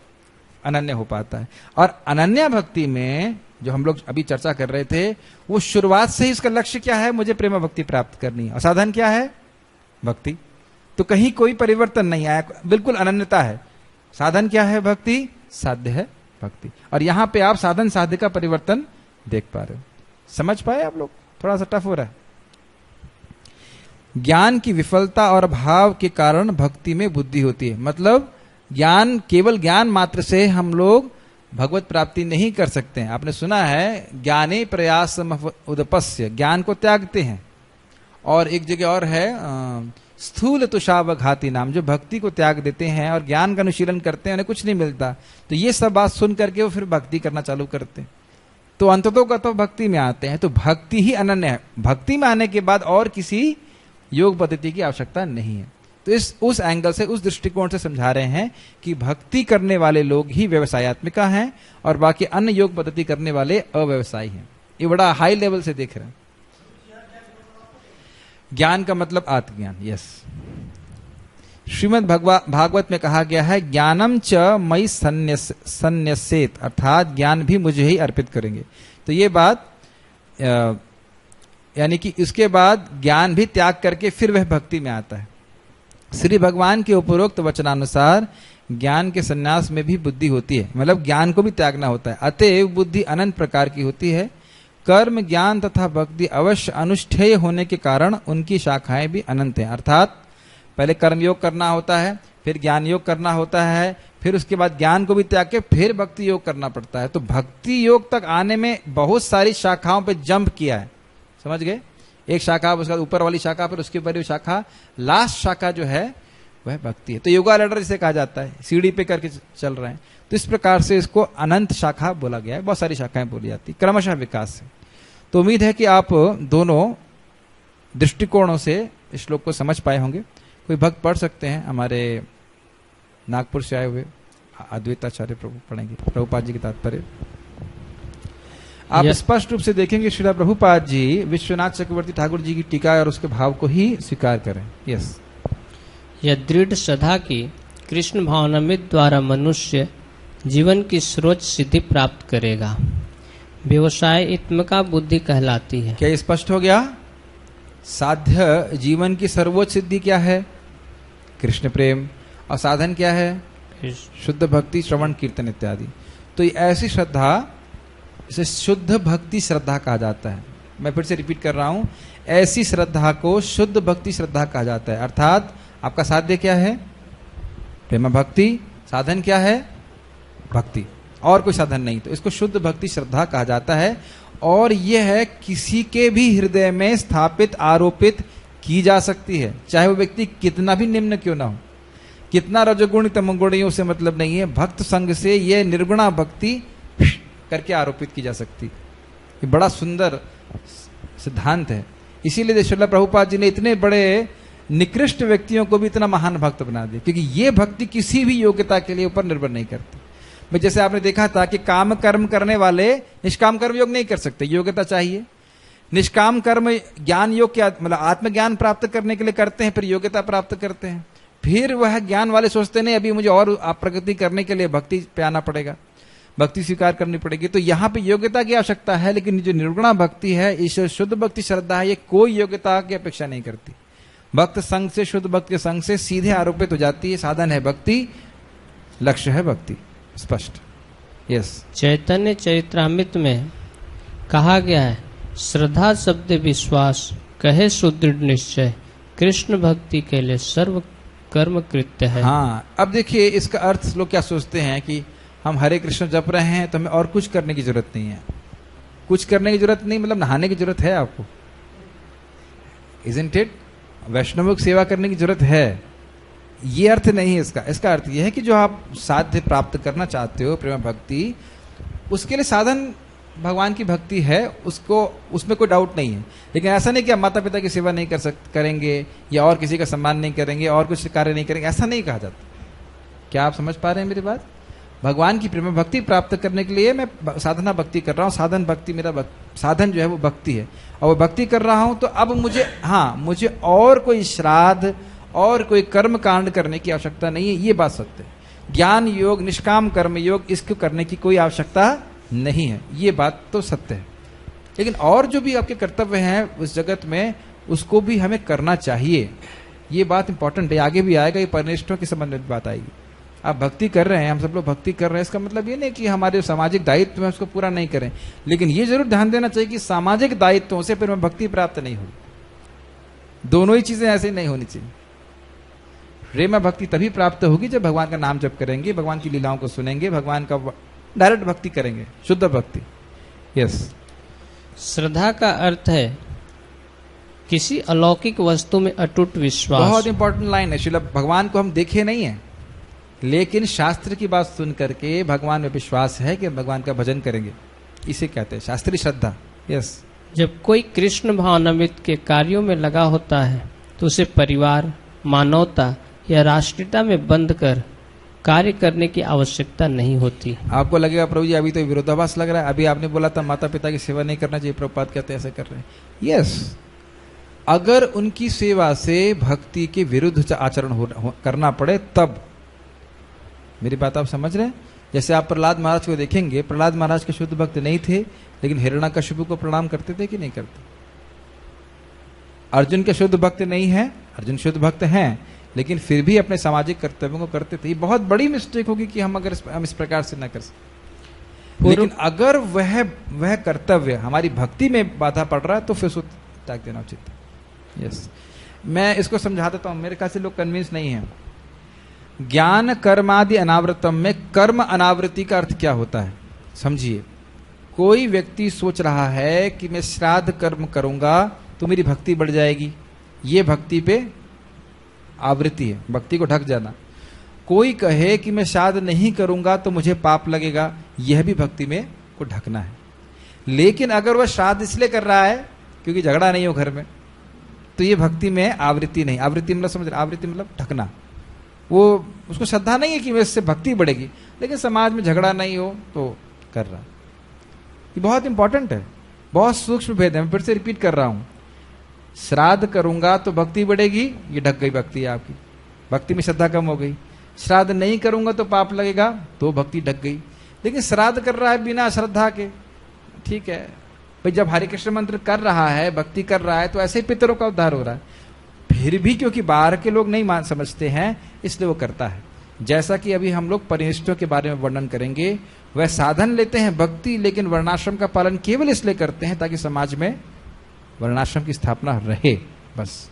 अनन्य हो पाता है। और अनन्य भक्ति में जो हम लोग अभी चर्चा कर रहे थे, वो शुरुआत से ही उसका लक्ष्य क्या है? मुझे प्रेम भक्ति प्राप्त करनी है। और साधन क्या है? भक्ति। तो कहीं कोई परिवर्तन नहीं आया, बिल्कुल अनन्यता है। साधन क्या है? भक्ति। साध्य है भक्ति। और यहां पे आप साधन साध्य का परिवर्तन देख पा रहे हो। समझ पाए आप लोग? थोड़ा सा टफ हो रहा है। ज्ञान की विफलता और अभाव के कारण भक्ति में बुद्धि होती है। मतलब ज्ञान, केवल ज्ञान मात्र से हम लोग भगवत प्राप्ति नहीं कर सकते हैं। आपने सुना है, ज्ञाने प्रयास उदपस्य, ज्ञान को त्यागते हैं। और एक जगह और है, स्थूल तुषावघाती नाम, जो भक्ति को त्याग देते हैं और ज्ञान का अनुशीलन करते हैं, उन्हें कुछ नहीं मिलता। तो ये सब बात सुन करके वो फिर भक्ति करना चालू करते हैं, तो अंततोगत भक्ति में आते हैं। तो भक्ति ही अनन्य है। भक्ति में आने के बाद और किसी योग पद्धति की आवश्यकता नहीं है। तो उस एंगल से, उस दृष्टिकोण से समझा रहे हैं कि भक्ति करने वाले लोग ही व्यवसायत्मिका हैं और बाकी अन्य योग पद्धति करने वाले अव्यवसायी हैं। ये बड़ा हाई लेवल से देख रहे हैं। ज्ञान का मतलब आत्मज्ञान। यस, श्रीमद् भागवत में कहा गया है, ज्ञानम च मयि संन्यसेत, अर्थात ज्ञान भी मुझे ही अर्पित करेंगे। तो ये बात यानी कि इसके बाद ज्ञान भी त्याग करके फिर वह भक्ति में आता है। श्री भगवान के उपरोक्त वचनानुसार ज्ञान के संन्यास में भी बुद्धि होती है, मतलब ज्ञान को भी त्यागना होता है। अतएव बुद्धि अनंत प्रकार की होती है। कर्म, ज्ञान तथा भक्ति अवश्य अनुष्ठेय होने के कारण उनकी शाखाएं भी अनंत हैं। अर्थात पहले कर्म योग करना होता है, फिर ज्ञान योग करना होता है, फिर उसके बाद ज्ञान को भी त्याग के फिर भक्ति योग करना पड़ता है। तो भक्ति योग तक आने में बहुत सारी शाखाओं पे जंप किया है, समझ गए? एक शाखा, उसके बाद ऊपर वाली शाखा, फिर उसके ऊपर शाखा, लास्ट शाखा जो है वह भक्ति है। तो योगा लैडर जिसे कहा जाता है, सीढ़ी पे करके चल रहे हैं। तो इस प्रकार से इसको अनंत शाखा बोला गया है। बहुत सारी शाखाएं बोली जाती, क्रमशः विकास से। तो उम्मीद है कि आप दोनों दृष्टिकोणों से इस श्लोक को समझ पाए होंगे। कोई भक्त पढ़ सकते हैं हमारे नागपुर से आए हुए अद्वैताचार्य प्रभु पढ़ेंगे प्रभुपाद जी के तात्पर्य। आप स्पष्ट रूप से देखेंगे श्रीला प्रभुपाद जी विश्वनाथ चक्रवर्ती ठाकुर जी की टीका और उसके भाव को ही स्वीकार करें। यस, यह दृढ़ श्रद्धा की कृष्ण भावनामृत द्वारा मनुष्य जीवन की सर्वोच्च सिद्धि प्राप्त करेगा। व्यवसाय इत्मका बुद्धि कहलाती है। क्या ये स्पष्ट हो गया? साध्य जीवन की सर्वोच्च सिद्धि क्या है? कृष्ण प्रेम। और साधन क्या है? शुद्ध भक्ति, श्रवण, कीर्तन इत्यादि। तो ये ऐसी श्रद्धा, इसे शुद्ध भक्ति श्रद्धा कहा जाता है। मैं फिर से रिपीट कर रहा हूं, ऐसी श्रद्धा को शुद्ध भक्ति श्रद्धा कहा जाता है। अर्थात आपका साध्य क्या है? प्रेम भक्ति। साधन क्या है? भक्ति, और कोई साधन नहीं। तो इसको शुद्ध भक्ति श्रद्धा कहा जाता है। और यह है किसी के भी हृदय में स्थापित, आरोपित की जा सकती है, चाहे वो व्यक्ति कितना भी निम्न क्यों ना हो, कितना रजोगुणी तमोगुणी, उसे मतलब नहीं है। भक्त संग से यह निर्गुणा भक्ति करके आरोपित की जा सकती। ये बड़ा सुंदर सिद्धांत है। इसीलिए श्रील प्रभुपाद जी ने इतने बड़े निकृष्ट व्यक्तियों को भी इतना महान भक्त बना दिया, क्योंकि ये भक्ति किसी भी योग्यता के लिए ऊपर निर्भर नहीं करती। मैं जैसे आपने देखा था कि काम कर्म करने वाले निष्काम कर्म योग नहीं कर सकते, योग्यता चाहिए। निष्काम कर्म ज्ञान योग क्या, मतलब आत्मज्ञान प्राप्त करने के लिए करते हैं, फिर योग्यता प्राप्त करते हैं। फिर वह ज्ञान वाले सोचते नहीं अभी मुझे और प्रगति करने के लिए भक्ति पे आना पड़ेगा, भक्ति स्वीकार करनी पड़ेगी। तो यहाँ पे योग्यता की आवश्यकता है, लेकिन जो निर्गुणा भक्ति है, इस शुद्ध भक्ति श्रद्धा है, ये कोई योग्यता की अपेक्षा नहीं करती। भक्त संग से, शुद्ध भक्त के संग से सीधे आरोपित हो जाती है। साधन है भक्ति, लक्ष्य है भक्ति। स्पष्ट। यस, चैतन्य चरित्रामृत में कहा गया है, श्रद्धा शब्द विश्वास कहे सुदृढ़ निश्चय, कृष्ण भक्ति के लिए सर्व कर्म कृत्य है। हाँ, अब देखिए इसका अर्थ लोग क्या सोचते हैं कि हम हरे कृष्ण जप रहे हैं तो हमें और कुछ करने की जरूरत नहीं है। कुछ करने की जरूरत नहीं मतलब नहाने की जरूरत है आपको, इजंट इट? वैष्णवों की सेवा करने की जरूरत है, ये अर्थ नहीं है इसका। इसका अर्थ यह है कि जो आप साध्य प्राप्त करना चाहते हो, प्रेम भक्ति, उसके लिए साधन भगवान की भक्ति है, उसको, उसमें कोई डाउट नहीं है। लेकिन ऐसा नहीं कि आप माता पिता की सेवा नहीं करेंगे या और किसी का सम्मान नहीं करेंगे और कुछ कार्य नहीं करेंगे, ऐसा नहीं कहा जाता। क्या आप समझ पा रहे हैं मेरी बात? भगवान की प्रेम भक्ति प्राप्त करने के लिए मैं साधना भक्ति कर रहा हूँ। साधन भक्ति, मेरा साधन जो है वो भक्ति है, और वो भक्ति कर रहा हूँ। तो अब मुझे, हाँ, मुझे और कोई श्राद्ध और कोई कर्म कांड करने की आवश्यकता नहीं है। ये बात सत्य है। ज्ञान योग, निष्काम कर्म योग, इसको करने की कोई आवश्यकता नहीं है, ये बात तो सत्य है। लेकिन और जो भी आपके कर्तव्य हैं उस जगत में, उसको भी हमें करना चाहिए। ये बात इंपॉर्टेंट है, आगे भी आएगा, ये परनिष्ठों के संबंध में बात आएगी। आप भक्ति कर रहे हैं, हम सब लोग भक्ति कर रहे हैं, इसका मतलब ये नहीं कि हमारे सामाजिक दायित्व है उसको पूरा नहीं करें। लेकिन ये जरूर ध्यान देना चाहिए कि सामाजिक दायित्वों से फिर भक्ति प्राप्त नहीं होगी। दोनों ही चीजें ऐसे नहीं होनी चाहिए। प्रेम भक्ति तभी प्राप्त होगी जब भगवान का नाम जप करेंगे, भगवान की लीलाओं को सुनेंगे, भगवान का डायरेक्ट भक्ति करेंगे, शुद्ध भक्ति। यस, श्रद्धा का अर्थ है किसी अलौकिक वस्तु में अटूट विश्वास। बहुत इंपॉर्टेंट लाइन है। श्रील भगवान को हम देखे नहीं है, लेकिन शास्त्र की बात सुन करके भगवान में विश्वास है कि भगवान का भजन करेंगे, इसे कहते हैं शास्त्रीय श्रद्धा। यस, जब कोई कृष्ण भावनामृत के कार्यों में लगा होता है तो उसे परिवार, मानवता या राष्ट्रीयता में बंद कर कार्य करने की आवश्यकता नहीं होती। आपको लगेगा प्रभु जी अभी तो विरोधाभास लग रहा है, अभी आपने बोला था माता पिता की सेवा नहीं करना चाहिए, प्रभुपाद कहते हैं ऐसे कर रहे हैं। यस, अगर उनकी सेवा से भक्ति के विरुद्ध आचरण करना पड़े तब। मेरी बात आप समझ रहे हैं? जैसे आप प्रहलाद महाराज को देखेंगे, प्रहलाद महाराज के शुद्ध भक्त नहीं थे, लेकिन हिरण्यकशिपु को प्रणाम करते थे कि नहीं करते? अर्जुन के शुद्ध भक्त नहीं है, अर्जुन शुद्ध भक्त हैं, लेकिन फिर भी अपने सामाजिक कर्तव्यों को करते थे। ये बहुत बड़ी मिस्टेक होगी कि हम इस प्रकार से न कर सकें। लेकिन अगर वह कर्तव्य हमारी भक्ति में बाधा पड़ रहा है तो फिर उसको त्याग देना उचित है। यस, मैं इसको समझा देता हूं, मेरे ख्याल से लोग कन्विंस नहीं है। ज्ञान कर्मादि अनावृतम में कर्म अनावृत्ति का अर्थ क्या होता है समझिए। कोई व्यक्ति सोच रहा है कि मैं श्राद्ध कर्म करूंगा तो मेरी भक्ति बढ़ जाएगी, ये भक्ति पे आवृत्ति है, भक्ति को ढक जाना। कोई कहे कि मैं श्राद्ध नहीं करूंगा तो मुझे पाप लगेगा, यह भी भक्ति में को ढकना है। लेकिन अगर वह श्राद्ध इसलिए कर रहा है क्योंकि झगड़ा नहीं हो घर में, तो ये भक्ति में आवृत्ति नहीं। आवृत्ति मतलब समझ रहे, आवृत्ति मतलब ढकना। वो उसको श्रद्धा नहीं है कि इससे भक्ति बढ़ेगी, लेकिन समाज में झगड़ा नहीं हो तो कर रहा। ये बहुत इंपॉर्टेंट है, बहुत सूक्ष्म भेद है। मैं फिर से रिपीट कर रहा हूं, श्राद्ध करूंगा तो भक्ति बढ़ेगी, ये ढक गई भक्ति आपकी, भक्ति में श्रद्धा कम हो गई। श्राद्ध नहीं करूंगा तो पाप लगेगा, तो भक्ति ढक गई। लेकिन श्राद्ध कर रहा है बिना श्रद्धा के, ठीक है भाई, जब हरे कृष्ण मंत्र कर रहा है, भक्ति कर रहा है, तो ऐसे ही पितरों का उद्धार हो रहा है। फिर भी क्योंकि बाहर के लोग नहीं समझते हैं, इसलिए वो करता है। जैसा कि अभी हम लोग परिनिष्ठों के बारे में वर्णन करेंगे, वह साधन लेते हैं भक्ति, लेकिन वर्णाश्रम का पालन केवल इसलिए करते हैं ताकि समाज में वर्णाश्रम की स्थापना रहे, बस।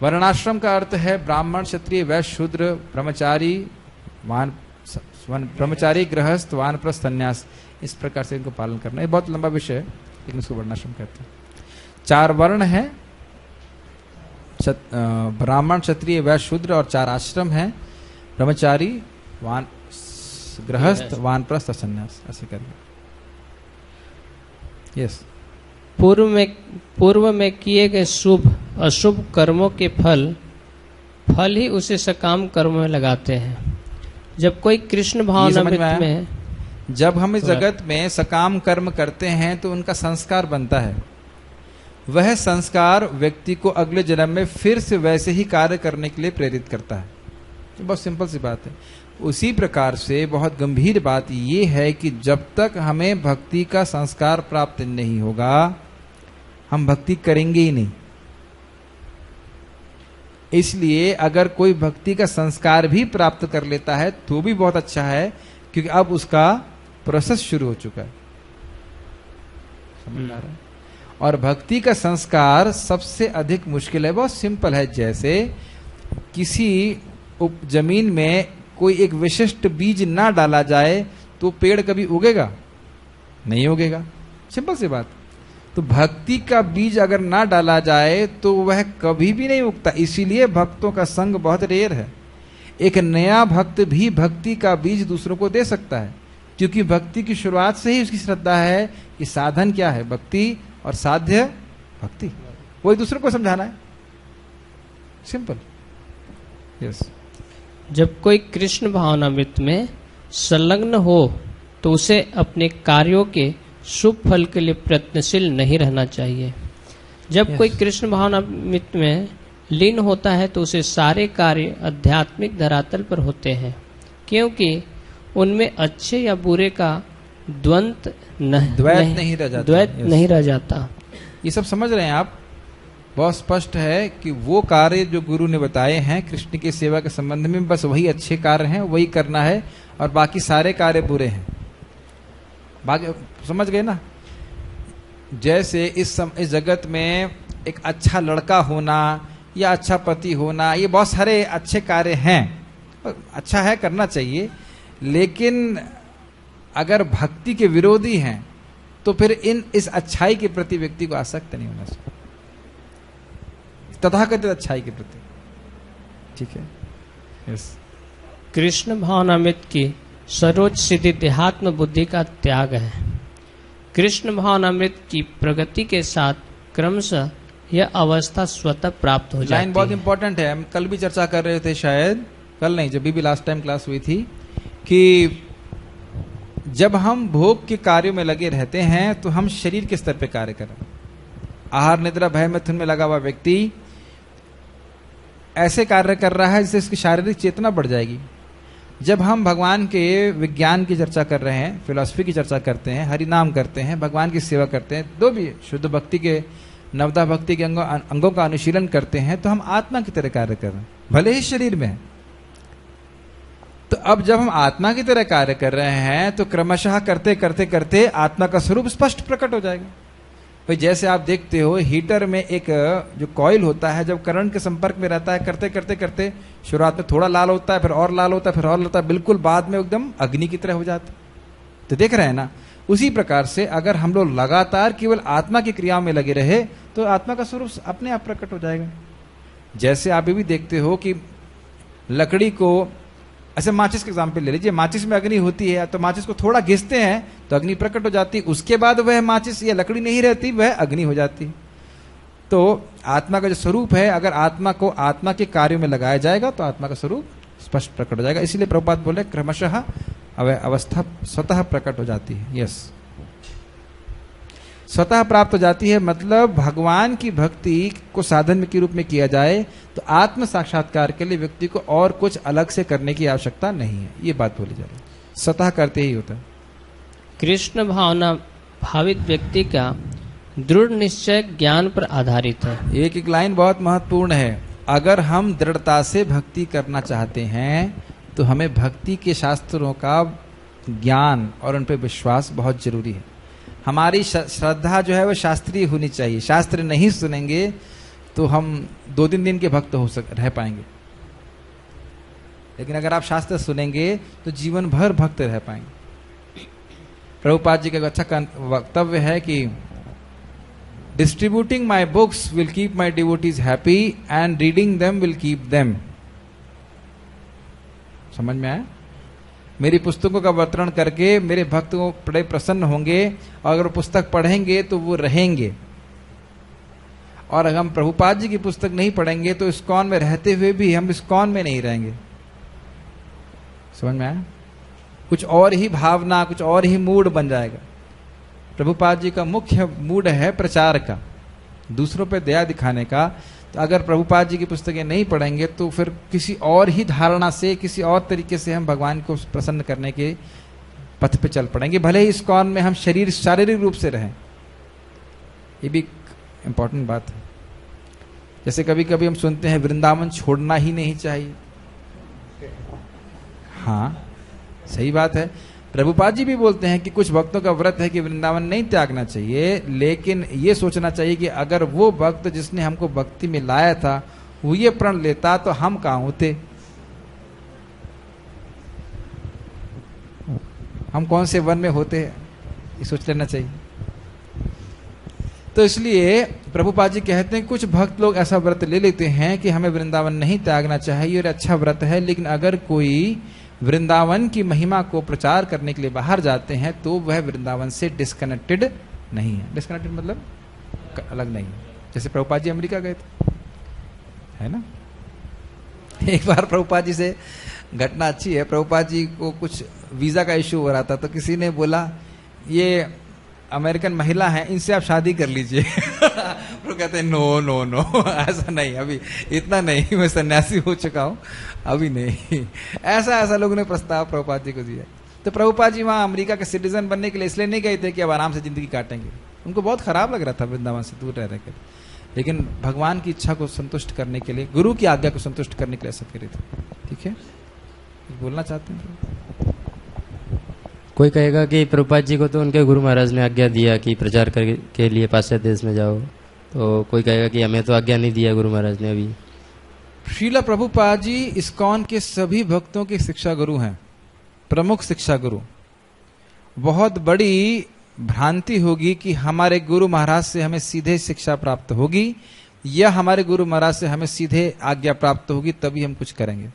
वर्णाश्रम का अर्थ है ब्राह्मण, क्षत्रिय, वैश्य, शूद्र, ब्रह्मचारी, ब्रह्मचारी, गृहस्थ, वानप्रस्थ, संन्यास, इस प्रकार से इनको पालन करना। ये बहुत लंबा विषय है, लेकिन इसको वर्णाश्रम कहते हैं। 4 वर्ण है, ब्राह्मण, क्षत्रिय, वैश्य, शूद्र, और 4 आश्रम हैं, ब्रह्मचारी, गृहस्थ, वानप्रस्थ, संन्यास, ऐसे करके। यस। पूर्व में किए गए शुभ अशुभ कर्मों के फल ही उसे सकाम कर्म में लगाते हैं। जब कोई कृष्ण भावनामृत में, जब हम इस जगत में सकाम कर्म करते हैं तो उनका संस्कार बनता है। वह संस्कार व्यक्ति को अगले जन्म में फिर से वैसे ही कार्य करने के लिए प्रेरित करता है। तो बहुत सिंपल सी बात है। उसी प्रकार से बहुत गंभीर बात यह है कि जब तक हमें भक्ति का संस्कार प्राप्त नहीं होगा, हम भक्ति करेंगे ही नहीं। इसलिए अगर कोई भक्ति का संस्कार भी प्राप्त कर लेता है तो भी बहुत अच्छा है, क्योंकि अब उसका प्रोसेस शुरू हो चुका है। समझ आ रहा है? और भक्ति का संस्कार सबसे अधिक मुश्किल है, बहुत सिंपल है। जैसे किसी जमीन में कोई एक विशिष्ट बीज ना डाला जाए तो पेड़ कभी उगेगा? नहीं उगेगा, सिंपल सी बात। तो भक्ति का बीज अगर ना डाला जाए तो वह कभी भी नहीं उगता। इसीलिए भक्तों का संग बहुत रेयर है। एक नया भक्त भी भक्ति का बीज दूसरों को दे सकता है, क्योंकि भक्ति की शुरुआत से ही उसकी श्रद्धा है कि साधन क्या है, भक्ति, और साध्य भक्ति। वो एक दूसरे को समझाना है, सिंपल। यस। जब कोई कृष्ण भावनामृत में संलग्न हो तो उसे अपने कार्यों के शुभ फल के लिए प्रयत्नशील नहीं रहना चाहिए। जब कोई कृष्ण भावनामृत में लीन होता है तो उसे सारे कार्य आध्यात्मिक धरातल पर होते हैं, क्योंकि उनमें अच्छे या बुरे का द्वैत नहीं रह जाता। ये सब समझ रहे हैं आप? बहुत स्पष्ट है कि वो कार्य जो गुरु ने बताए हैं कृष्ण की सेवा के संबंध में, बस वही अच्छे कार्य हैं, वही करना है, और बाकी सारे कार्य बुरे हैं। बाकी समझ गए ना? जैसे इस जगत में एक अच्छा लड़का होना या अच्छा पति होना, ये बहुत सारे अच्छे कार्य हैं, अच्छा है, करना चाहिए। लेकिन अगर भक्ति के विरोधी हैं तो फिर इस अच्छाई के प्रति व्यक्ति को आसक्त नहीं होना चाहिए, तथाकथित अच्छाई के प्रति। ठीक है? यस। कृष्ण भावनामृत की सर्वोच्च सिद्धि देहात्म बुद्धि का त्याग है। कृष्ण भावनामृत की प्रगति के साथ क्रमशः यह अवस्था स्वतः प्राप्त हो जाती है। लाइन बहुत इंपॉर्टेंट है। हम कल भी चर्चा कर रहे थे, शायद कल नहीं, जब भी लास्ट टाइम क्लास हुई थी, कि जब हम भोग के कार्यों में लगे रहते हैं तो हम शरीर के स्तर पे कार्य कर रहे हैं। आहार, निद्रा, भय, मिथुन में लगा हुआ व्यक्ति ऐसे कार्य कर रहा है जिससे इसकी शारीरिक चेतना बढ़ जाएगी। जब हम भगवान के विज्ञान की चर्चा कर रहे हैं, फिलॉसफी की चर्चा करते हैं, हरि नाम करते हैं, भगवान की सेवा करते हैं, दो भी शुद्ध भक्ति के, नवदा भक्ति के अंगों का अनुशीलन करते हैं, तो हम आत्मा की तरह कार्य कर रहे हैं, भले ही शरीर में है। तो अब जब हम आत्मा की तरह कार्य कर रहे हैं तो क्रमशः करते करते करते आत्मा का स्वरूप स्पष्ट प्रकट हो जाएगा। भाई जैसे आप देखते हो हीटर में एक जो कॉइल होता है, जब करंट के संपर्क में रहता है, करते करते करते शुरुआत में थोड़ा लाल होता है, फिर और लाल होता है, फिर और होता है, बिल्कुल बाद में एकदम अग्नि की तरह हो जाता है। तो देख रहे हैं ना? उसी प्रकार से अगर हम लोग लगातार केवल आत्मा की क्रियाओं में लगे रहे तो आत्मा का स्वरूप अपने आप प्रकट हो जाएगा। जैसे आप भी देखते हो कि लकड़ी को, ऐसे माचिस का एग्जाम्पल ले लीजिए, माचिस में अग्नि होती है तो माचिस को थोड़ा घिसते हैं तो अग्नि प्रकट हो जाती है, उसके बाद वह माचिस या लकड़ी नहीं रहती, वह अग्नि हो जाती है। तो इसी प्रकार से अगर हम लोग लगातार केवल आत्मा की क्रियाओं में लगे रहे तो आत्मा का स्वरूप अपने आप प्रकट हो जाएगा। जैसे आप भी देखते हो कि लकड़ी को, ऐसे माचिस का एग्जाम्पल ले लीजिए, माचिस में अग्नि होती है तो माचिस को थोड़ा घिसते हैं तो अग्नि प्रकट हो जाती है, उसके बाद वह माचिस या लकड़ी नहीं रहती, वह अग्नि हो जाती है। तो आत्मा का जो स्वरूप है, अगर आत्मा को आत्मा के कार्यों में लगाया जाएगा तो आत्मा का स्वरूप स्पष्ट प्रकट हो जाएगा। इसीलिए प्रभुपाद बोले क्रमशः अवस्था स्वतः प्रकट हो जाती है। यस, स्वतः प्राप्त हो जाती है, मतलब भगवान की भक्ति को साधन के रूप में किया जाए तो आत्म साक्षात्कार के लिए व्यक्ति को और कुछ अलग से करने की आवश्यकता नहीं है। ये बात बोली जा रही है, स्वतः करते ही होता है। कृष्ण भावना भावित व्यक्ति का दृढ़ निश्चय ज्ञान पर आधारित है। एक एक लाइन बहुत महत्वपूर्ण है। अगर हम दृढ़ता से भक्ति करना चाहते हैं तो हमें भक्ति के शास्त्रों का ज्ञान और उन पर विश्वास बहुत जरूरी है। हमारी श्रद्धा जो है वो शास्त्रीय होनी चाहिए। शास्त्र नहीं सुनेंगे तो हम 2-3 दिन के भक्त रह पाएंगे, लेकिन अगर आप शास्त्र सुनेंगे तो जीवन भर भक्त रह पाएंगे। प्रभुपाद जी का अच्छा वक्तव्य है कि distributing my books will keep my devotees happy and reading them will keep them. समझ में आया? मेरी पुस्तकों का वितरण करके मेरे भक्त को बड़े प्रसन्न होंगे, और अगर पुस्तक पढ़ेंगे तो वो रहेंगे। और अगर हम प्रभुपाद जी की पुस्तक नहीं पढ़ेंगे तो इस्कॉन में रहते हुए भी हम इस्कॉन में नहीं रहेंगे। समझ में आया? कुछ और ही भावना, कुछ और ही मूड बन जाएगा। प्रभुपाद जी का मुख्य मूड है प्रचार का, दूसरों पे दया दिखाने का। तो अगर प्रभुपाद जी की पुस्तकें नहीं पढ़ेंगे तो फिर किसी और ही धारणा से, किसी और तरीके से हम भगवान को प्रसन्न करने के पथ पे चल पड़ेंगे, भले ही इस्कॉन में हम शारीरिक रूप से रहें। ये भी इंपॉर्टेंट बात है। जैसे कभी कभी हम सुनते हैं वृंदावन छोड़ना ही नहीं चाहिए। हाँ, सही बात है। प्रभुपाद जी भी बोलते हैं कि कुछ भक्तों का व्रत है कि वृंदावन नहीं त्यागना चाहिए, लेकिन ये सोचना चाहिए कि अगर वो भक्त जिसने हमको भक्ति में लाया था वो ये प्रण लेता तो हम कहाँ होते, हम कौन से वन में होते, ये सोच लेना चाहिए। तो इसलिए प्रभुपाद जी कहते हैं कुछ भक्त लोग ऐसा व्रत ले लेते हैं कि हमें वृंदावन नहीं त्यागना चाहिए, और अच्छा व्रत है, लेकिन अगर कोई वृंदावन की महिमा को प्रचार करने के लिए बाहर जाते हैं तो वह वृंदावन से डिस्कनेक्टेड नहीं है। डिस्कनेक्टेड मतलब अलग नहीं है। जैसे प्रभुपाद जी अमेरिका गए थे, है ना। एक बार प्रभुपाद जी से घटना अच्छी है। प्रभुपाद जी को कुछ वीजा का इश्यू हो रहा था, तो किसी ने बोला ये अमेरिकन महिला है, इनसे आप शादी कर लीजिए। वो कहते हैं नो नो नो, ऐसा नहीं, अभी इतना नहीं, मैं सन्यासी हो चुका हूँ, अभी नहीं। ऐसा लोगों ने प्रस्ताव प्रभुपाद जी को दिया। तो प्रभुपाद जी वहाँ अमेरिका के सिटीजन बनने के लिए इसलिए नहीं गए थे कि अब आराम से जिंदगी काटेंगे। उनको बहुत खराब लग रहा था वृंदावन से दूर रह कर, लेकिन भगवान की इच्छा को संतुष्ट करने के लिए, गुरु की आज्ञा को संतुष्ट करने के लिए ऐसा करे थे। ठीक है, बोलना चाहते हैं? कोई कहेगा कि प्रभुपाद जी को तो उनके गुरु महाराज ने आज्ञा दिया कि प्रचार के लिए पाश्चात्य देश में जाओ, तो कोई कहेगा कि हमें तो आज्ञा नहीं दिया गुरु महाराज ने। अभी श्रीला प्रभुपाद जी इस्कॉन के सभी भक्तों के शिक्षा गुरु हैं, प्रमुख शिक्षा गुरु। बहुत बड़ी भ्रांति होगी कि हमारे गुरु महाराज से हमें सीधे शिक्षा प्राप्त होगी या हमारे गुरु महाराज से हमें सीधे आज्ञा प्राप्त होगी तभी हम कुछ करेंगे।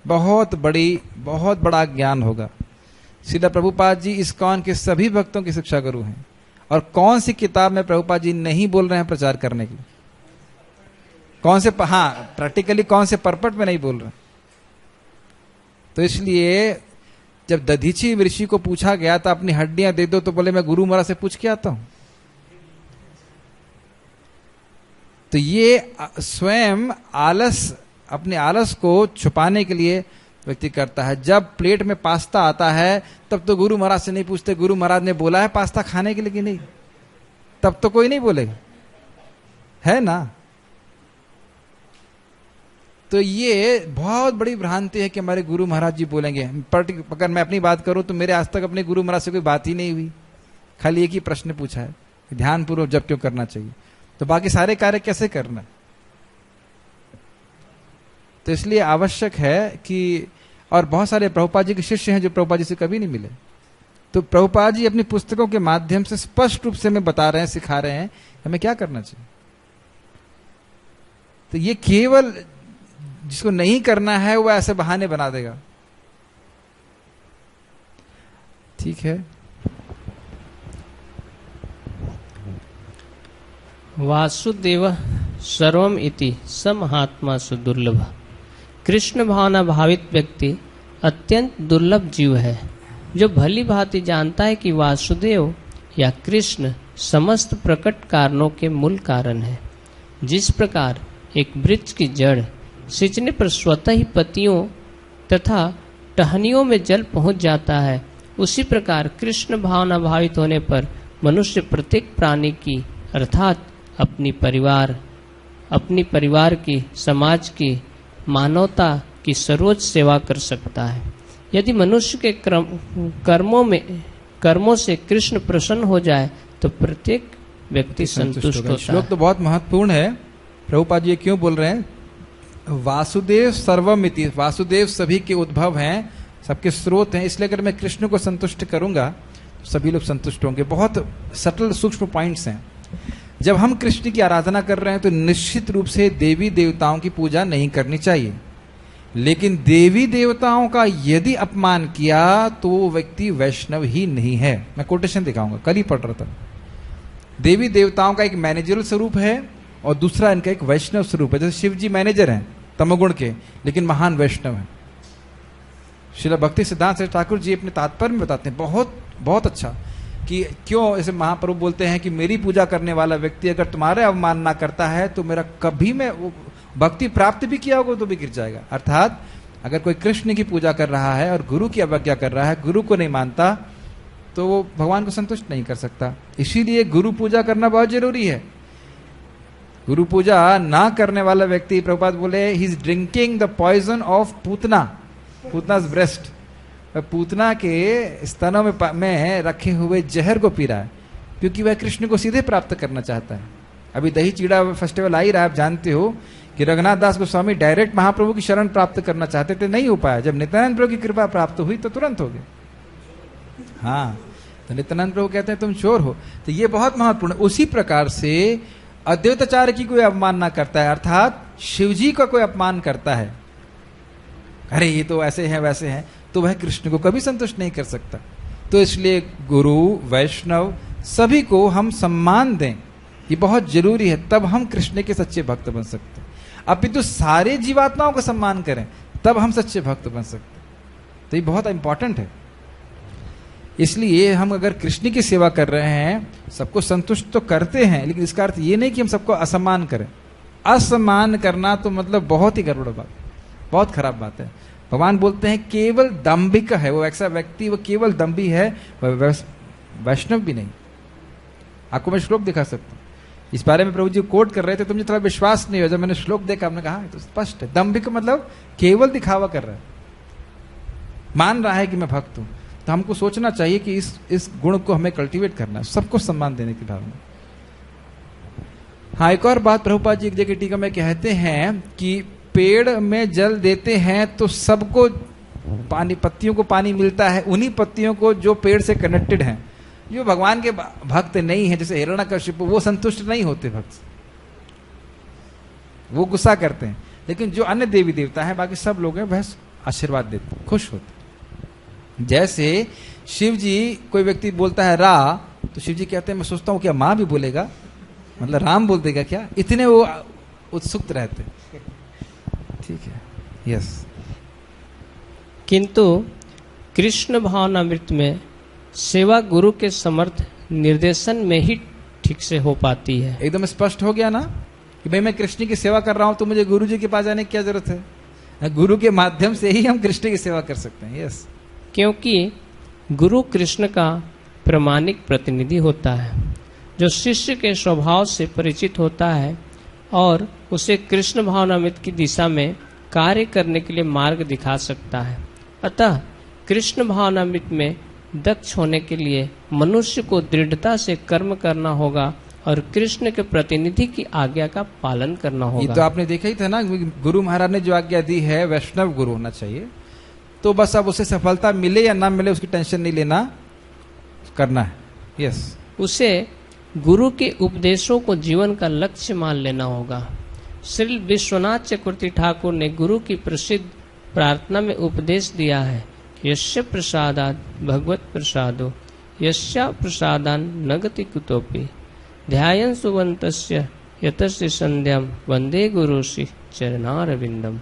बहुत बड़ा ज्ञान होगा। श्रीला प्रभुपाद जी इस्कॉन के सभी भक्तों की शिक्षा गुरु हैं। और कौन सी किताब में प्रभुपाद जी नहीं बोल रहे हैं प्रचार करने की? कौन से, हाँ, प्रैक्टिकली कौन से परपट में नहीं बोल रहे? तो इसलिए जब दधीची ऋषि को पूछा गया था अपनी हड्डियां दे दो, तो बोले मैं गुरु महाराज से पूछ के आता हूं। तो ये स्वयं अपने आलस को छुपाने के लिए व्यक्ति करता है। जब प्लेट में पास्ता आता है तब तो गुरु महाराज से नहीं पूछते गुरु महाराज ने बोला है पास्ता खाने के लिए कि नहीं, तब तो कोई नहीं बोलेगा, है ना। तो ये बहुत बड़ी भ्रांति है कि हमारे गुरु महाराज जी बोलेंगे। अगर मैं अपनी बात करूं तो मेरे आज तक अपने गुरु महाराज से कोई बात ही नहीं हुई, खाली एक ही प्रश्न पूछा है, ध्यानपूर्वक जब क्यों करना चाहिए, तो बाकी सारे कार्य कैसे करना। तो इसलिए आवश्यक है कि, और बहुत सारे प्रभुपाद जी के शिष्य हैं जो प्रभुपाद जी से कभी नहीं मिले, तो प्रभुपाद जी अपनी पुस्तकों के माध्यम से स्पष्ट रूप से हमें बता रहे हैं, सिखा रहे हैं हमें क्या करना चाहिए। तो ये केवल जिसको नहीं करना है वो ऐसे बहाने बना देगा। ठीक है। वासुदेव सर्वम इति स महात्मा सुदुर्लभ। कृष्ण भावना भावित व्यक्ति अत्यंत दुर्लभ जीव है, जो भली भांति जानता है कि वासुदेव या कृष्ण समस्त प्रकट कारणों के मूल कारण है। जिस प्रकार एक वृक्ष की जड़ सिंचने पर स्वतः ही पत्तियों तथा टहनियों में जल पहुंच जाता है, उसी प्रकार कृष्ण भावना भावित होने पर मनुष्य प्रत्येक प्राणी की अर्थात अपनी परिवार की, समाज की, मानवता की सर्वोच्च सेवा कर सकता है। यदि मनुष्य के कर्मों से कृष्ण प्रसन्न हो जाए तो प्रत्येक व्यक्ति संतुष्ट होता है। श्लोक तो बहुत महत्वपूर्ण है। प्रभुपाद जी क्यों बोल रहे हैं? वासुदेव सर्वमिति, वासुदेव सभी के उद्भव हैं, सबके स्रोत हैं, इसलिए अगर मैं कृष्ण को संतुष्ट करूंगा तो सभी लोग संतुष्ट होंगे। बहुत सटल सूक्ष्म पॉइंट्स हैं। जब हम कृष्ण की आराधना कर रहे हैं तो निश्चित रूप से देवी देवताओं की पूजा नहीं करनी चाहिए, लेकिन देवी देवताओं का यदि अपमान किया तो वो व्यक्ति वैष्णव ही नहीं है। मैं कोटेशन दिखाऊंगा, कल ही पढ़ रहा था। देवी देवताओं का एक मैनेजरल स्वरूप है और दूसरा इनका एक वैष्णव स्वरूप है। जैसे शिव जी मैनेजर हैं तमोगुण के, लेकिन महान वैष्णव हैं। श्रील भक्ति सिद्धांत ठाकुर जी अपने तात्पर्य में बताते हैं बहुत बहुत अच्छा कि क्यों ऐसे महाप्रभु बोलते हैं कि मेरी पूजा करने वाला व्यक्ति अगर तुम्हारे अवमानना करता है तो मेरा कभी मैं भक्ति प्राप्त भी किया होगा तो भी गिर जाएगा। अर्थात अगर कोई कृष्ण की पूजा कर रहा है और गुरु की अवज्ञा कर रहा है, गुरु को नहीं मानता, तो वो भगवान को संतुष्ट नहीं कर सकता। इसीलिए गुरु पूजा करना बहुत जरूरी है। गुरु पूजा ना करने वाला व्यक्ति, प्रभुपाद बोले, he is drinking the poison of Putana, Putana's breast, Putana के स्तनों में रखे हुए जहर को पी रहा है, क्योंकि वह कृष्ण को सीधे प्राप्त करना चाहता है। अभी दही चीड़ा फेस्टिवल आ ही रहा है, आप जानते हो कि रघुनाथ दास गोस्वामी डायरेक्ट महाप्रभु की शरण प्राप्त करना चाहते थे, नहीं हो पाया। जब नित्यानंद प्रभु की कृपा प्राप्त हुई तो तुरंत हो गए। हाँ, तो नित्यानंद प्रभु कहते हैं तुम चोर हो। तो ये बहुत महत्वपूर्ण। उसी प्रकार से अद्वैताचार्य की कोई अवमानना करता है, अर्थात शिवजी का कोई अपमान करता है, अरे ये तो ऐसे हैं वैसे हैं, तो वह कृष्ण को कभी संतुष्ट नहीं कर सकता। तो इसलिए गुरु वैष्णव सभी को हम सम्मान दें, ये बहुत जरूरी है, तब हम कृष्ण के सच्चे भक्त बन सकते हैं। अपितु सारे जीवात्माओं का सम्मान करें तब हम सच्चे भक्त बन सकते हैं। तो ये बहुत इंपॉर्टेंट है। इसलिए हम अगर कृष्ण की सेवा कर रहे हैं, सबको संतुष्ट तो करते हैं, लेकिन इसका अर्थ ये नहीं कि हम सबको असम्मान करें। असम्मान करना तो मतलब बहुत ही गड़बड़ बात, बहुत खराब बात है। भगवान बोलते हैं केवल दंभिक है वो, ऐसा व्यक्ति वो केवल दंभी है, वह वैष्णव भी नहीं। आपको मैं श्लोक दिखा सकता हूं, इस बारे में प्रभु जी कोट कर रहे थे, तो मुझे थोड़ा विश्वास नहीं हुआ। जब मैंने श्लोक देखा, हमने कहा तो स्पष्ट है, दंभिक मतलब केवल दिखावा कर रहा है, मान रहा है कि मैं भक्त हूं। तो हमको सोचना चाहिए कि इस गुण को हमें कल्टीवेट करना है, सबको सम्मान देने की भावना। हाँ, एक और बात प्रभुपाद जी एक जगह टीका में कहते हैं कि पेड़ में जल देते हैं तो सबको पानी, पत्तियों को पानी मिलता है, उन्हीं पत्तियों को जो पेड़ से कनेक्टेड हैं। जो भगवान के भक्त नहीं है, जैसे हिरण्यकशिपु, वो संतुष्ट नहीं होते भक्त, वो गुस्सा करते हैं। लेकिन जो अन्य देवी देवता है, बाकी सब लोग हैं, वह आशीर्वाद देते, खुश होते। जैसे शिव जी, कोई व्यक्ति बोलता है रा, तो शिव जी कहते हैं मैं सोचता हूं क्या मां भी बोलेगा, मतलब राम बोल देगा क्या, इतने वो उत्सुक रहते। ठीक है, यस। किंतु कृष्ण भावनामृत में सेवा गुरु के समर्थ निर्देशन में ही ठीक से हो पाती है। एकदम स्पष्ट हो गया ना कि भाई मैं कृष्ण की सेवा कर रहा हूं तो मुझे गुरु जी के पास जाने की क्या जरूरत है। गुरु के माध्यम से ही हम कृष्ण की सेवा कर सकते हैं। यस, क्योंकि गुरु कृष्ण का प्रामाणिक प्रतिनिधि होता है, जो शिष्य के स्वभाव से परिचित होता है और उसे कृष्ण भावनामृत की दिशा में कार्य करने के लिए मार्ग दिखा सकता है। अतः कृष्ण भावनामृत में दक्ष होने के लिए मनुष्य को दृढ़ता से कर्म करना होगा और कृष्ण के प्रतिनिधि की आज्ञा का पालन करना होगा। ये तो आपने देखा ही था ना, गुरु महाराज ने जो आज्ञा दी है, वैष्णव गुरु होना चाहिए। तो बस अब उसे सफलता मिले या ना मिले उसकी टेंशन नहीं लेना, करना है। यस, उसे गुरु के उपदेशों को जीवन का लक्ष्य मान लेना होगा। श्री विश्वनाथ चक्रवर्ती ठाकुर ने गुरु की प्रसिद्ध प्रार्थना में उपदेश दिया है, यस्य प्रसादात् भगवत प्रसादो यस्या प्रसादान न गति कुतोपि। ध्यायन् सुबन्तस्य यतस्य संध्याम वंदे गुरुषि चरणारविंदम।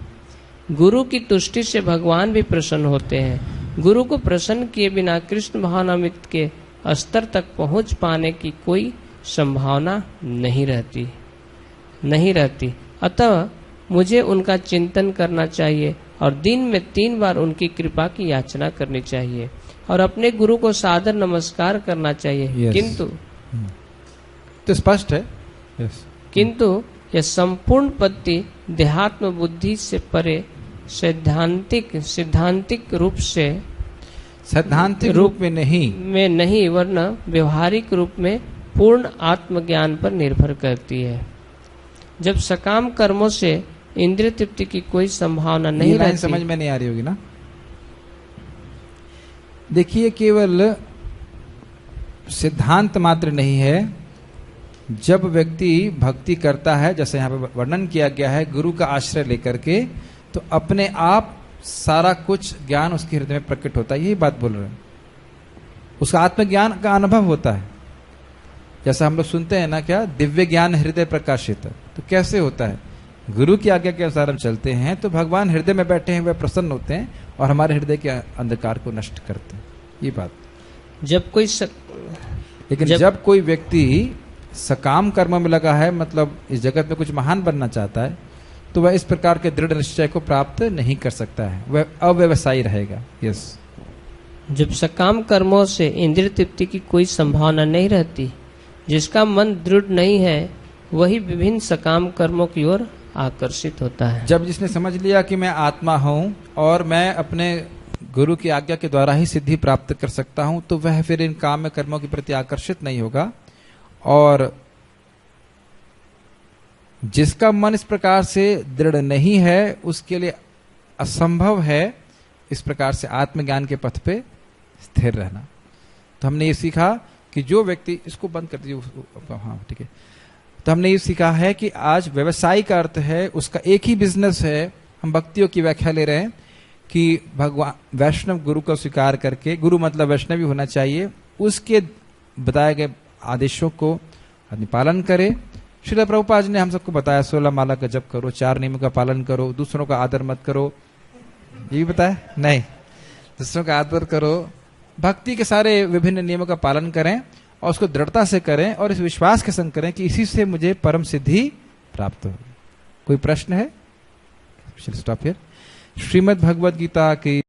गुरु की तुष्टि से भगवान भी प्रसन्न होते हैं। गुरु को प्रसन्न किए बिना कृष्ण भावनामृत के स्तर तक पहुंच पाने की कोई संभावना नहीं रहती। अतः मुझे उनका चिंतन करना चाहिए और दिन में 3 बार उनकी कृपा की याचना करनी चाहिए और अपने गुरु को सादर नमस्कार करना चाहिए। Yes. किंतु तो स्पष्ट है। किंतु यह संपूर्ण पद्धति देहात्म बुद्धि से परे सैद्धांतिक रूप से सैद्धांतिक रूप में नहीं वरना व्यवहारिक रूप में पूर्ण आत्मज्ञान पर निर्भर करती है। जब सकाम कर्मों से इंद्रिय तृप्ति की कोई संभावना नहीं ये लाइन रहती। समझ में नहीं आ रही होगी ना। देखिए, केवल सिद्धांत मात्र नहीं है। जब व्यक्ति भक्ति करता है, जैसे यहाँ पे वर्णन किया गया है, गुरु का आश्रय लेकर के, तो अपने आप सारा कुछ ज्ञान उसके हृदय में प्रकट होता है। यही बात बोल रहे हैं। उसका आत्मज्ञान का अनुभव होता है। जैसा हम लोग सुनते हैं ना, क्या दिव्य ज्ञान हृदय प्रकाशित। तो कैसे होता है? गुरु की आज्ञा के अनुसार हम चलते हैं तो भगवान हृदय में बैठे हैं, वे प्रसन्न होते हैं और हमारे हृदय के अंधकार को नष्ट करते हैं। ये बात। जब कोई व्यक्ति सकाम कर्म में लगा है, मतलब इस जगत में कुछ महान बनना चाहता है, तो वह इस प्रकार के दृढ़ निश्चय को प्राप्त नहीं कर सकता है। वह अव्यवसायी रहेगा। यस। जब सकाम कर्मों से इंद्रिय तृप्ति की कोई संभावना नहीं रहती, जिसका मन दृढ़ नहीं है, वही विभिन्न सकाम कर्मों की ओर आकर्षित होता है। जब जिसने समझ लिया कि मैं आत्मा हूं और मैं अपने गुरु की आज्ञा के द्वारा ही सिद्धि प्राप्त कर सकता हूं, तो वह फिर इन काम कर्मों के प्रति आकर्षित नहीं होगा। और जिसका मन इस प्रकार से दृढ़ नहीं है, उसके लिए असंभव है इस प्रकार से आत्मज्ञान के पथ पे स्थिर रहना। तो हमने ये सीखा कि जो व्यक्ति, इसको बंद कर दीजिए, हाँ ठीक है। तो हमने ये सीखा है कि आज व्यवसाय का अर्थ है, उसका एक ही बिजनेस है। हम भक्तियों की व्याख्या ले रहे हैं कि भगवान वैष्णव गुरु को स्वीकार करके, गुरु मतलब वैष्णव ही होना चाहिए, उसके बताए गए आदेशों को आदमी पालन करे। श्रील प्रभुपाद जी ने हम सबको बताया 16 माला का जप करो, 4 नियमों का पालन करो, दूसरों का आदर मत करो। ये भी बताया नहीं, दूसरों का आदर करो, भक्ति के सारे विभिन्न नियमों का पालन करें और उसको दृढ़ता से करें और इस विश्वास के संग करें कि इसी से मुझे परम सिद्धि प्राप्त होगी। कोई प्रश्न है? Stop here. श्रीमद् भगवद गीता की